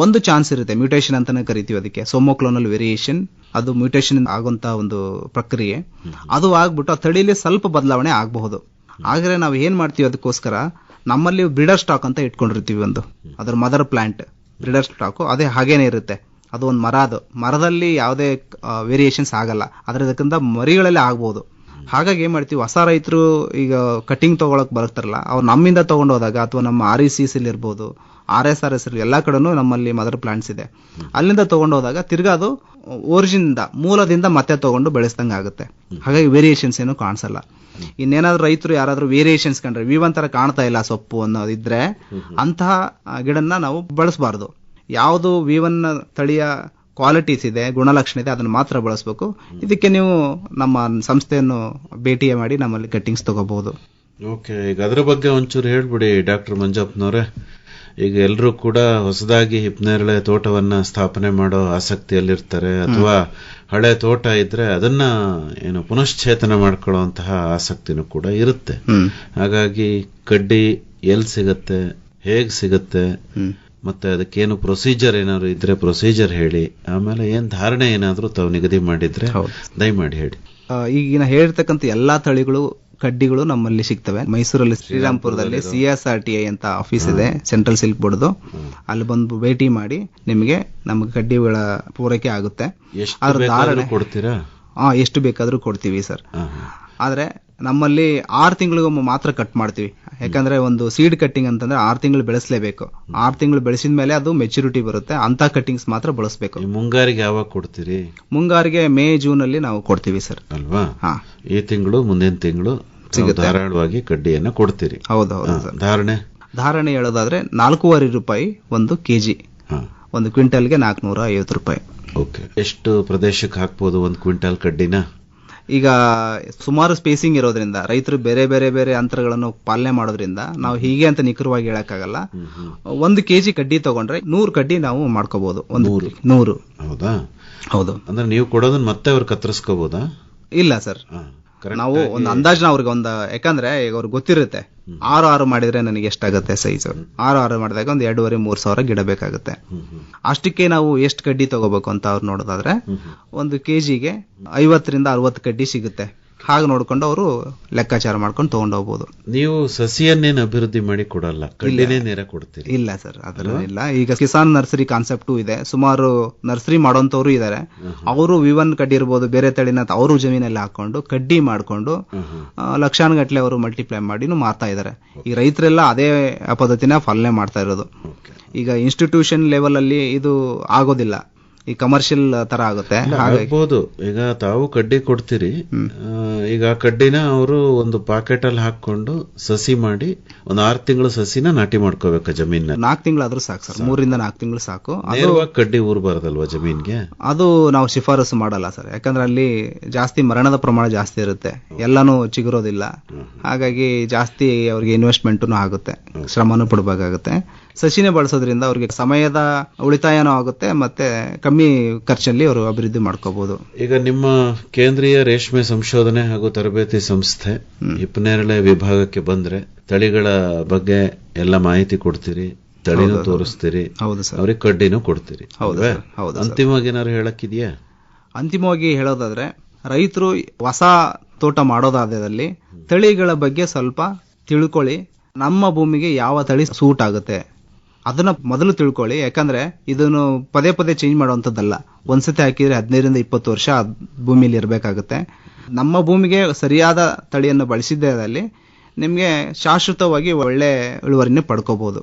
ಒಂದು ಚಾನ್ಸ್ ಇರುತ್ತೆ, ಮ್ಯೂಟೇಷನ್ ಅಂತಾನೆ ಕರಿತೀವಿ ಅದಕ್ಕೆ, ಸೋಮೋಕ್ಲೋನಲ್ ವೇರಿಯೇಷನ್. ಅದು ಮ್ಯೂಟೇಷನ್ ಆಗುವಂತ ಒಂದು ಪ್ರಕ್ರಿಯೆ. ಅದು ಆಗ್ಬಿಟ್ಟು ಆ ತಳಿಲಿ ಸ್ವಲ್ಪ ಬದಲಾವಣೆ ಆಗಬಹುದು. ಆದ್ರೆ ನಾವು ಏನ್ ಮಾಡ್ತೀವಿ, ಅದಕ್ಕೋಸ್ಕರ ನಮ್ಮಲ್ಲಿ ಬ್ರೀಡರ್ ಸ್ಟಾಕ್ ಅಂತ ಇಟ್ಕೊಂಡಿರ್ತೀವಿ. ಒಂದು ಅದರ ಮದರ್ ಪ್ಲಾಂಟ್ ಬ್ರೀಡರ್ ಸ್ಟಾಕ್ ಅದೇ ಹಾಗೇನೆ ಇರುತ್ತೆ. ಅದು ಒಂದು ಮರದಲ್ಲಿ ಯಾವುದೇ ವೇರಿಯೇಷನ್ಸ್ ಆಗಲ್ಲ, ಅದಕ್ಕಿಂತ ಮರಿಗಳಲ್ಲಿ ಆಗ್ಬಹುದು. ಹಾಗಾಗಿ ಏನ್ ಮಾಡ್ತೀವಿ, ಹೊಸ ರೈತರು ಈಗ ಕಟಿಂಗ್ ತಗೊಳಕ್ ಬರ್ತಾರಲ್ಲ, ಅವ್ರು ನಮ್ಮಿಂದ ತಗೊಂಡು ಹೋದಾಗ ಅಥವಾ ನಮ್ಮ RECs ಇರ್ಬೋದು, RSRS ಎಲ್ಲಾ ಕಡೆನೂ ನಮ್ಮಲ್ಲಿ ಮದರ್ ಪ್ಲಾಂಟ್ಸ್ ಇದೆ, ಅಲ್ಲಿಂದ ತಗೊಂಡು ಹೋದಾಗ ತಿರ್ಗಾ ಅದು ಮೂಲದಿಂದ ಮತ್ತೆ ತಗೊಂಡು ಬೆಳೆಸ್ದಂಗ ಆಗುತ್ತೆ. ಹಾಗಾಗಿ ವೇರಿಯೇಷನ್ಸ್ ಏನು ಕಾಣಿಸಲ್ಲ. ಇನ್ನೇನಾದ್ರೂ ರೈತರು ಯಾರಾದ್ರೂ ವೇರಿಯೇಷನ್ಸ್ ಕಂಡ್ರೆ V1 ತರ ಕಾಣ್ತಾ ಇಲ್ಲ ಸೊಪ್ಪು ಅನ್ನೋದಿದ್ರೆ ಅಂತಹ ಗಿಡನ್ನ ನಾವು ಬಳಸಬಾರ್ದು. ಯಾವುದು V1 ತಳಿಯ ಕ್ವಾಲಿಟೀಸ್ ಇದೆ, ಗುಣಲಕ್ಷಣ ಇದೆ, ಅದನ್ನು ಮಾತ್ರ ಬಳಸಬೇಕು. ಇದಕ್ಕೆ ನೀವು ನಮ್ಮ ಸಂಸ್ಥೆಯನ್ನು ಭೇಟಿ ಮಾಡಿ ನಮ್ಮಲ್ಲಿ ಕಟ್ಟಿಂಗ್ಸ್ ತಗೋಬಹುದು. ಓಕೆ, ಈಗ ಅದರ ಬಗ್ಗೆ ಒಂಚೂರು ಹೇಳ್ಬಿಡಿ ಡಾಕ್ಟರ್ ಮಂಜಪ್ಪನವರೇ. ಈಗ ಎಲ್ಲರೂ ಕೂಡ ಹೊಸದಾಗಿ ಹಿಪ್ಪನೇರಳೆ ತೋಟವನ್ನ ಸ್ಥಾಪನೆ ಮಾಡೋ ಆಸಕ್ತಿಯಲ್ಲಿರ್ತಾರೆ, ಅಥವಾ ಹಳೆ ತೋಟ ಇದ್ರೆ ಅದನ್ನ ಏನು ಪುನಶ್ಚೇತನ ಮಾಡ್ಕೊಳ್ಳುವಂತಹ ಆಸಕ್ತಿನೂ ಕೂಡ ಇರುತ್ತೆ. ಹಾಗಾಗಿ ಕಡ್ಡಿ ಎಲ್ಲಿ ಸಿಗತ್ತೆ, ಹೇಗ್ ಸಿಗತ್ತೆ, ಮತ್ತೆ ಅದಕ್ಕೇನು ಪ್ರೊಸೀಜರ್ ಏನಾದ್ರು ಇದ್ರೆ ಪ್ರೊಸೀಜರ್ ಹೇಳಿ. ಆಮೇಲೆ ಏನ್ ಧಾರಣೆ ಏನಾದ್ರು ತಾವು ನಿಗದಿ ಮಾಡಿದ್ರೆ ದಯಮಾಡಿ ಹೇಳಿ. ಈಗಿನ ಹೇಳಿರ್ತಕ್ಕಂಥ ಎಲ್ಲಾ ತಳಿಗಳು ಕಡ್ಡಿಗಳು ನಮ್ಮಲ್ಲಿ ಸಿಗ್ತವೆ. ಮೈಸೂರಲ್ಲಿ ಶ್ರೀರಾಮ್ಪುರದಲ್ಲಿ CSRTI ಅಂತ ಆಫೀಸ್ ಇದೆ, ಸೆಂಟ್ರಲ್ ಸಿಲ್ಕ್ ಬೋರ್ಡ್ದು. ಅಲ್ಲಿ ಬಂದು ಭೇಟಿ ಮಾಡಿ ನಿಮಗೆ ನಮಗೆ ಕಡ್ಡಿಗಳ ಪೂರೈಕೆ ಆಗುತ್ತೆ. ಕೊಡ್ತೀರಾ? ಎಷ್ಟು ಬೇಕಾದ್ರೂ ಕೊಡ್ತೀವಿ ಸರ್. ಆದ್ರೆ ನಮ್ಮಲ್ಲಿ 6 ತಿಂಗಳಿಗೊಮ್ಮೆ ಮಾತ್ರ ಕಟ್ ಮಾಡ್ತೀವಿ. ಯಾಕಂದ್ರೆ ಒಂದು ಸೀಡ್ ಕಟ್ಟಿಂಗ್ ಅಂತಂದ್ರೆ 6 ತಿಂಗಳು ಬೆಳೆಸಲೇಬೇಕು. 6 ತಿಂಗಳು ಬೆಳೆಸಿದ ಮೇಲೆ ಅದು ಮೆಚುರಿಟಿ ಬರುತ್ತೆ. ಅಂತ ಕಟ್ಟಿಂಗ್ಸ್ ಮಾತ್ರ ಬಳಸಬೇಕು. ಮುಂಗಾರಿಗೆ ಯಾವಾಗ ಕೊಡ್ತೀರಿ? ಮುಂಗಾರಿಗೆ ಮೇ ಜೂನ್ ಅಲ್ಲಿ ನಾವು ಕೊಡ್ತೀವಿ ಸರ್. ಅಲ್ವಾ? ಈ ತಿಂಗಳು ಮುಂದಿನ ತಿಂಗಳು ಧಾರಾಳವಾಗಿ ಕಡ್ಡಿಯನ್ನ ಕೊಡ್ತೀರಿ. ಹೌದೌದು ಸರ್. ಧಾರಣೆ ಹೇಳೋದಾದ್ರೆ 4.5 ರೂಪಾಯಿ 1 kg, 1 ಕ್ವಿಂಟಲ್ಗೆ 450 ರೂಪಾಯಿ. ಓಕೆ, ಎಷ್ಟು ಪ್ರದೇಶಕ್ಕೆ ಹಾಕ್ಬೋದು 1 ಕ್ವಿಂಟಲ್ ಕಡ್ಡಿನ? ಈಗ ಸುಮಾರು ಸ್ಪೇಸಿಂಗ್ ಇರೋದ್ರಿಂದ ರೈತರು ಬೇರೆ ಬೇರೆ ಬೇರೆ ಅಂತರಗಳನ್ನು ಪಾಲನೆ ಮಾಡೋದ್ರಿಂದ ನಾವು ಹೀಗೆ ಅಂತ ನಿಖರವಾಗಿ ಹೇಳಕ್ಕಾಗಲ್ಲ. 1 kg ಕಡ್ಡಿ ತಗೊಂಡ್ರೆ 100 ಕಡ್ಡಿ ನಾವು ಮಾಡ್ಕೋಬಹುದು. 100. ಹೌದಾ? ಹೌದು. ಅಂದ್ರೆ ನೀವು ಕೊಡೋದನ್ನ ಮತ್ತೆ ಅವ್ರು ಕತ್ತರಿಸ್ಕೋಬಹುದಾ? ಇಲ್ಲ ಸರ್, ನಾವು ಒಂದು ಅಂದಾಜನ ಅವ್ರಿಗೆ ಯಾಕಂದ್ರೆ ಈಗ ಅವ್ರಿಗೆ ಗೊತ್ತಿರುತ್ತೆ 6 ಮಾಡಿದ್ರೆ ನನಗೆ ಎಷ್ಟಾಗುತ್ತೆ ಸೈಜ್. 6 ಮಾಡಿದಾಗ ಒಂದು 2,500-3 ಸಾವಿರ ಗಿಡ ಬೇಕಾಗುತ್ತೆ. ಅಷ್ಟಕ್ಕೆ ನಾವು ಎಷ್ಟು ಕಡ್ಡಿ ತಗೋಬೇಕು ಅಂತ ಅವ್ರು ನೋಡೋದಾದ್ರೆ 1 kgಗೆ 50ರಿಂದ 60 ಕಡ್ಡಿ ಸಿಗುತ್ತೆ. ಹಾಗೆ ನೋಡ್ಕೊಂಡು ಅವರು ಲೆಕ್ಕಾಚಾರ ಮಾಡ್ಕೊಂಡು ತಗೊಂಡು ಹೋಗ್ಬೋದು. ನೀವು ಸಸಿಯನ್ನೇನು ಅಭಿವೃದ್ಧಿ ಮಾಡಿ ಕೊಡಲ್ಲ, ಕಡ್ಡಿನೇ ನೇರ ಕೊಡ್ತೀರಿ? ಇಲ್ಲ ಸರ್, ಅದರ ಇಲ್ಲ. ಈಗ ಕಿಸಾನ್ ನರ್ಸರಿ ಕಾನ್ಸೆಪ್ಟ್ ಇದೆ, ಸುಮಾರು ನರ್ಸರಿ ಮಾಡೋಂಥವ್ರು ಇದ್ದಾರೆ. ಅವರು ವಿವನ್ ಕಡ್ಡಿ ಇರ್ಬೋದು, ಬೇರೆ ತಳಿನ ಅವರು ಜಮೀನಲ್ಲಿ ಹಾಕೊಂಡು ಕಡ್ಡಿ ಮಾಡ್ಕೊಂಡು ಲಕ್ಷಾನುಗಟ್ಲೆ ಅವರು ಮಲ್ಟಿಪ್ಲೈ ಮಾಡಿನೂ ಮಾರ್ತಾ ಇದ್ದಾರೆ. ಈ ರೈತರೆಲ್ಲ ಅದೇ ಪದ್ಧತಿನ ಪಾಲನೆ ಮಾಡ್ತಾ ಇರೋದು. ಈಗ ಇನ್ಸ್ಟಿಟ್ಯೂಷನ್ ಲೆವೆಲ್ ಅಲ್ಲಿ ಇದು ಆಗೋದಿಲ್ಲ, ಈ ಕಮರ್ಷಿಯಲ್ ತರ ಆಗುತ್ತೆ. ಆಗ್ಬೋದು. ಈಗ ತಾವು ಕಡ್ಡಿ ಕೊಡ್ತೀರಿ, ಈಗ ಆ ಕಡ್ಡಿನ ಅವರು ಒಂದು ಪಾಕೆಟ್ ಅಲ್ಲಿ ಹಾಕೊಂಡು ಸಸಿ ಮಾಡಿ ಒಂದು 6 ತಿಂಗಳು ಸಸಿನ ನಾಟಿ ಮಾಡ್ಕೋಬೇಕು ಜಮೀನ. 4 ತಿಂಗಳಾದ್ರೂ ಸಾಕು ಸರ್, 3 ರಿಂದ 4 ತಿಂಗಳು ಸಾಕು. ನೇರವಾಗಿ ಕಡ್ಡಿ ಊರ್ಬಾರ್ದಲ್ವಾ ಜಮೀನ್ಗೆ? ಅದು ನಾವು ಶಿಫಾರಸು ಮಾಡಲ್ಲ ಸರ್, ಯಾಕಂದ್ರೆ ಅಲ್ಲಿ ಜಾಸ್ತಿ ಮರಣದ ಪ್ರಮಾಣ ಜಾಸ್ತಿ ಇರುತ್ತೆ, ಎಲ್ಲಾನು ಚಿಗುರೋದಿಲ್ಲ. ಹಾಗಾಗಿ ಜಾಸ್ತಿ ಅವ್ರಿಗೆ ಇನ್ವೆಸ್ಟ್ಮೆಂಟು ಆಗುತ್ತೆ, ಶ್ರಮನೂ ಪಡಬೇಕಾಗುತ್ತೆ. ಸಸಿನೇ ಬಳಸೋದ್ರಿಂದ ಅವ್ರಿಗೆ ಸಮಯದ ಉಳಿತಾಯನೂ ಆಗುತ್ತೆ, ಮತ್ತೆ ಕಮ್ಮಿ ಖರ್ಚಲ್ಲಿ ಅವರು ಅಭಿವೃದ್ಧಿ ಮಾಡ್ಕೋಬಹುದು. ಈಗ ನಿಮ್ಮ ಕೇಂದ್ರೀಯ ರೇಷ್ಮೆ ಸಂಶೋಧನೆ ಹಾಗೂ ತರಬೇತಿ ಸಂಸ್ಥೆ ಹಿಪ್ಪನೇರಳೆ ವಿಭಾಗಕ್ಕೆ ಬಂದ್ರೆ ತಳಿಗಳ ಬಗ್ಗೆ ಎಲ್ಲ ಮಾಹಿತಿ ಕೊಡ್ತೀರಿ, ತಳಿನೂ ತೋರಿಸ್ತೀರಿ, ಅವ್ರಿಗೆ ಕಡ್ಡಿನೂ ಕೊಡ್ತೀರಿ. ಅಂತಿಮವಾಗಿ ಏನಾದ್ರು ಹೇಳಕ್ಕಿದ್ಯಾ? ಅಂತಿಮವಾಗಿ ಹೇಳೋದಾದ್ರೆ ರೈತರು ಹೊಸ ತೋಟ ಮಾಡೋದಾದಲ್ಲಿ ತಳಿಗಳ ಬಗ್ಗೆ ಸ್ವಲ್ಪ ತಿಳ್ಕೊಳ್ಳಿ. ನಮ್ಮ ಭೂಮಿಗೆ ಯಾವ ತಳಿ ಸೂಟ್ ಆಗುತ್ತೆ ಅದನ್ನ ಮೊದಲು ತಿಳ್ಕೊಳ್ಳಿ. ಯಾಕಂದ್ರೆ ಇದನ್ನು ಪದೇ ಪದೇ ಚೇಂಜ್ ಮಾಡುವಂಥದ್ದಲ್ಲ. ಒಂದ್ಸತಿ ಹಾಕಿದ್ರೆ 15ರಿಂದ 20 ವರ್ಷ ಭೂಮಿಲಿ ಇರಬೇಕಾಗುತ್ತೆ. ನಮ್ಮ ಭೂಮಿಗೆ ಸರಿಯಾದ ತಳಿಯನ್ನು ಬಳಸಿದ್ದಲ್ಲಿ ನಿಮ್ಗೆ ಶಾಶ್ವತವಾಗಿ ಒಳ್ಳೆ ಇಳುವರಿನೇ ಪಡ್ಕೋಬಹುದು.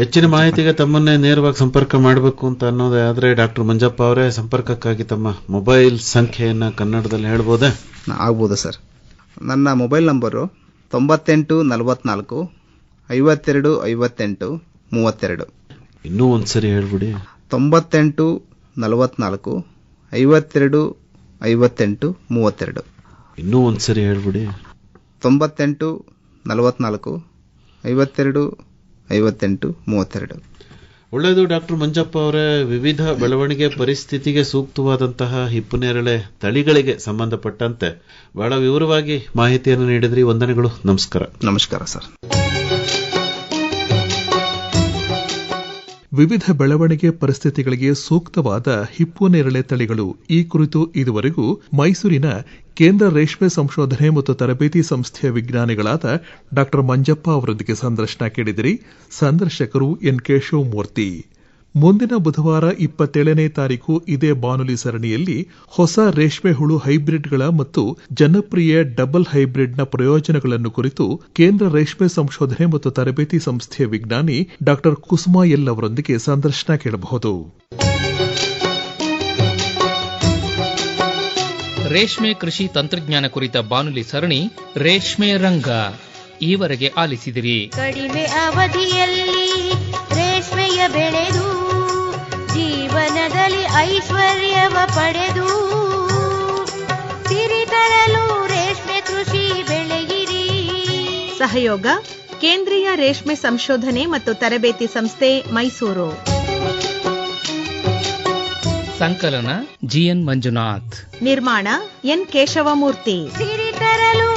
ಹೆಚ್ಚಿನ ಮಾಹಿತಿಗೆ ತಮ್ಮನ್ನೇ ನೇರವಾಗಿ ಸಂಪರ್ಕ ಮಾಡಬೇಕು ಅಂತ ಅನ್ನೋದಾದ್ರೆ ಡಾಕ್ಟರ್ ಮಂಜಪ್ಪ ಅವರೇ, ಸಂಪರ್ಕಕ್ಕಾಗಿ ತಮ್ಮ ಮೊಬೈಲ್ ಸಂಖ್ಯೆಯನ್ನ ಕನ್ನಡದಲ್ಲಿ ಹೇಳ್ಬೋದಾ? ಆಗ್ಬೋದು ಸರ್. ನನ್ನ ಮೊಬೈಲ್ ನಂಬರು 98 44 52 58 32. ಇನ್ನೂ ಒಂದ್ಸರಿ ಹೇಳ್ಬಿಡಿ. 98 44 52 58 32. ಇನ್ನೂ ಒಂದ್ಸರಿ ಹೇಳ್ಬಿಡಿ. 98 44 52 58 32. ಒಳ್ಳೆಯದು ಡಾಕ್ಟರ್ ಮಂಜಪ್ಪ ಅವರೇ, ವಿವಿಧ ಬೆಳವಣಿಗೆ ಪರಿಸ್ಥಿತಿಗೆ ಸೂಕ್ತವಾದಂತಹ ಹಿಪ್ಪನೇರಳೆ ತಳಿಗಳಿಗೆ ಸಂಬಂಧಪಟ್ಟಂತೆ ಬಹಳ ವಿವರವಾಗಿ ಮಾಹಿತಿಯನ್ನು ನೀಡಿದ್ರಿ. ವಂದನೆಗಳು. ನಮಸ್ಕಾರ. ನಮಸ್ಕಾರ ಸರ್. ವಿವಿಧ ಬೆಳವಣಿಗೆ ಪರಿಸ್ಥಿತಿಗಳಿಗೆ ಸೂಕ್ತವಾದ ಹಿಪ್ಪುನೇರಳೆ ತಳಿಗಳು ಈ ಕುರಿತು ಇದುವರೆಗೂ ಮೈಸೂರಿನ ಕೇಂದ್ರ ರೇಷ್ಮೆ ಸಂಶೋಧನೆ ಮತ್ತು ತರಬೇತಿ ಸಂಸ್ಥೆಯ ವಿಜ್ಞಾನಿಗಳಾದ ಡಾ ಮಂಜಪ್ಪ ಅವರೊಂದಿಗೆ ಸಂದರ್ಶನ ಕೇಳಿದಿರಿ. ಸಂದರ್ಶಕರು ಎನ್ ಕೇಶವಮೂರ್ತಿ. ಮುಂದಿನ ಬುಧವಾರ 27ನೇ ತಾರೀಕು ಇದೇ ಬಾನುಲಿ ಸರಣಿಯಲ್ಲಿ ಹೊಸ ರೇಷ್ಮೆ ಹುಳು ಹೈಬ್ರಿಡ್ಗಳ ಮತ್ತು ಜನಪ್ರಿಯ ಡಬಲ್ ಹೈಬ್ರಿಡ್ನ ಪ್ರಯೋಜನಗಳನ್ನು ಕುರಿತು ಕೇಂದ್ರ ರೇಷ್ಮೆ ಸಂಶೋಧನೆ ಮತ್ತು ತರಬೇತಿ ಸಂಸ್ಥೆಯ ವಿಜ್ಞಾನಿ ಡಾ ಕುಸುಮಾ ಎಲ್ ಅವರೊಂದಿಗೆ ಸಂದರ್ಶನ ಕೇಳಬಹುದು. ರೇಷ್ಮೆ ಕೃಷಿ ತಂತ್ರಜ್ಞಾನ ಕುರಿತ ಬಾನುಲಿ ಸರಣಿ ರೇಷ್ಮೆ ರಂಗ ಈವರೆಗೆ ಆಲಿಸಿದಿರಿ. ಕಡಿಮೆ ಅವಧಿಯಲ್ಲಿ ರೇಷ್ಮೆಯ ಬೆಳೆದು ಜೀವನದಲ್ಲಿ ಐಶ್ವರ್ಯವ ಪಡೆದು ಸಿರಿ ತರಲು ರೇಷ್ಮೆ ಕೃಷಿ ಬೆಳೆಯಿರಿ. ಸಹಯೋಗ ಕೇಂದ್ರೀಯ ರೇಷ್ಮೆ ಸಂಶೋಧನೆ ಮತ್ತು ತರಬೇತಿ ಸಂಸ್ಥೆ ಮೈಸೂರು. ಸಂಕಲನ ಜಿಎನ್ ಮಂಜುನಾಥ್. ನಿರ್ಮಾಣ ಎನ್ ಕೇಶವಮೂರ್ತಿ. ಸಿರಿ ತರಲು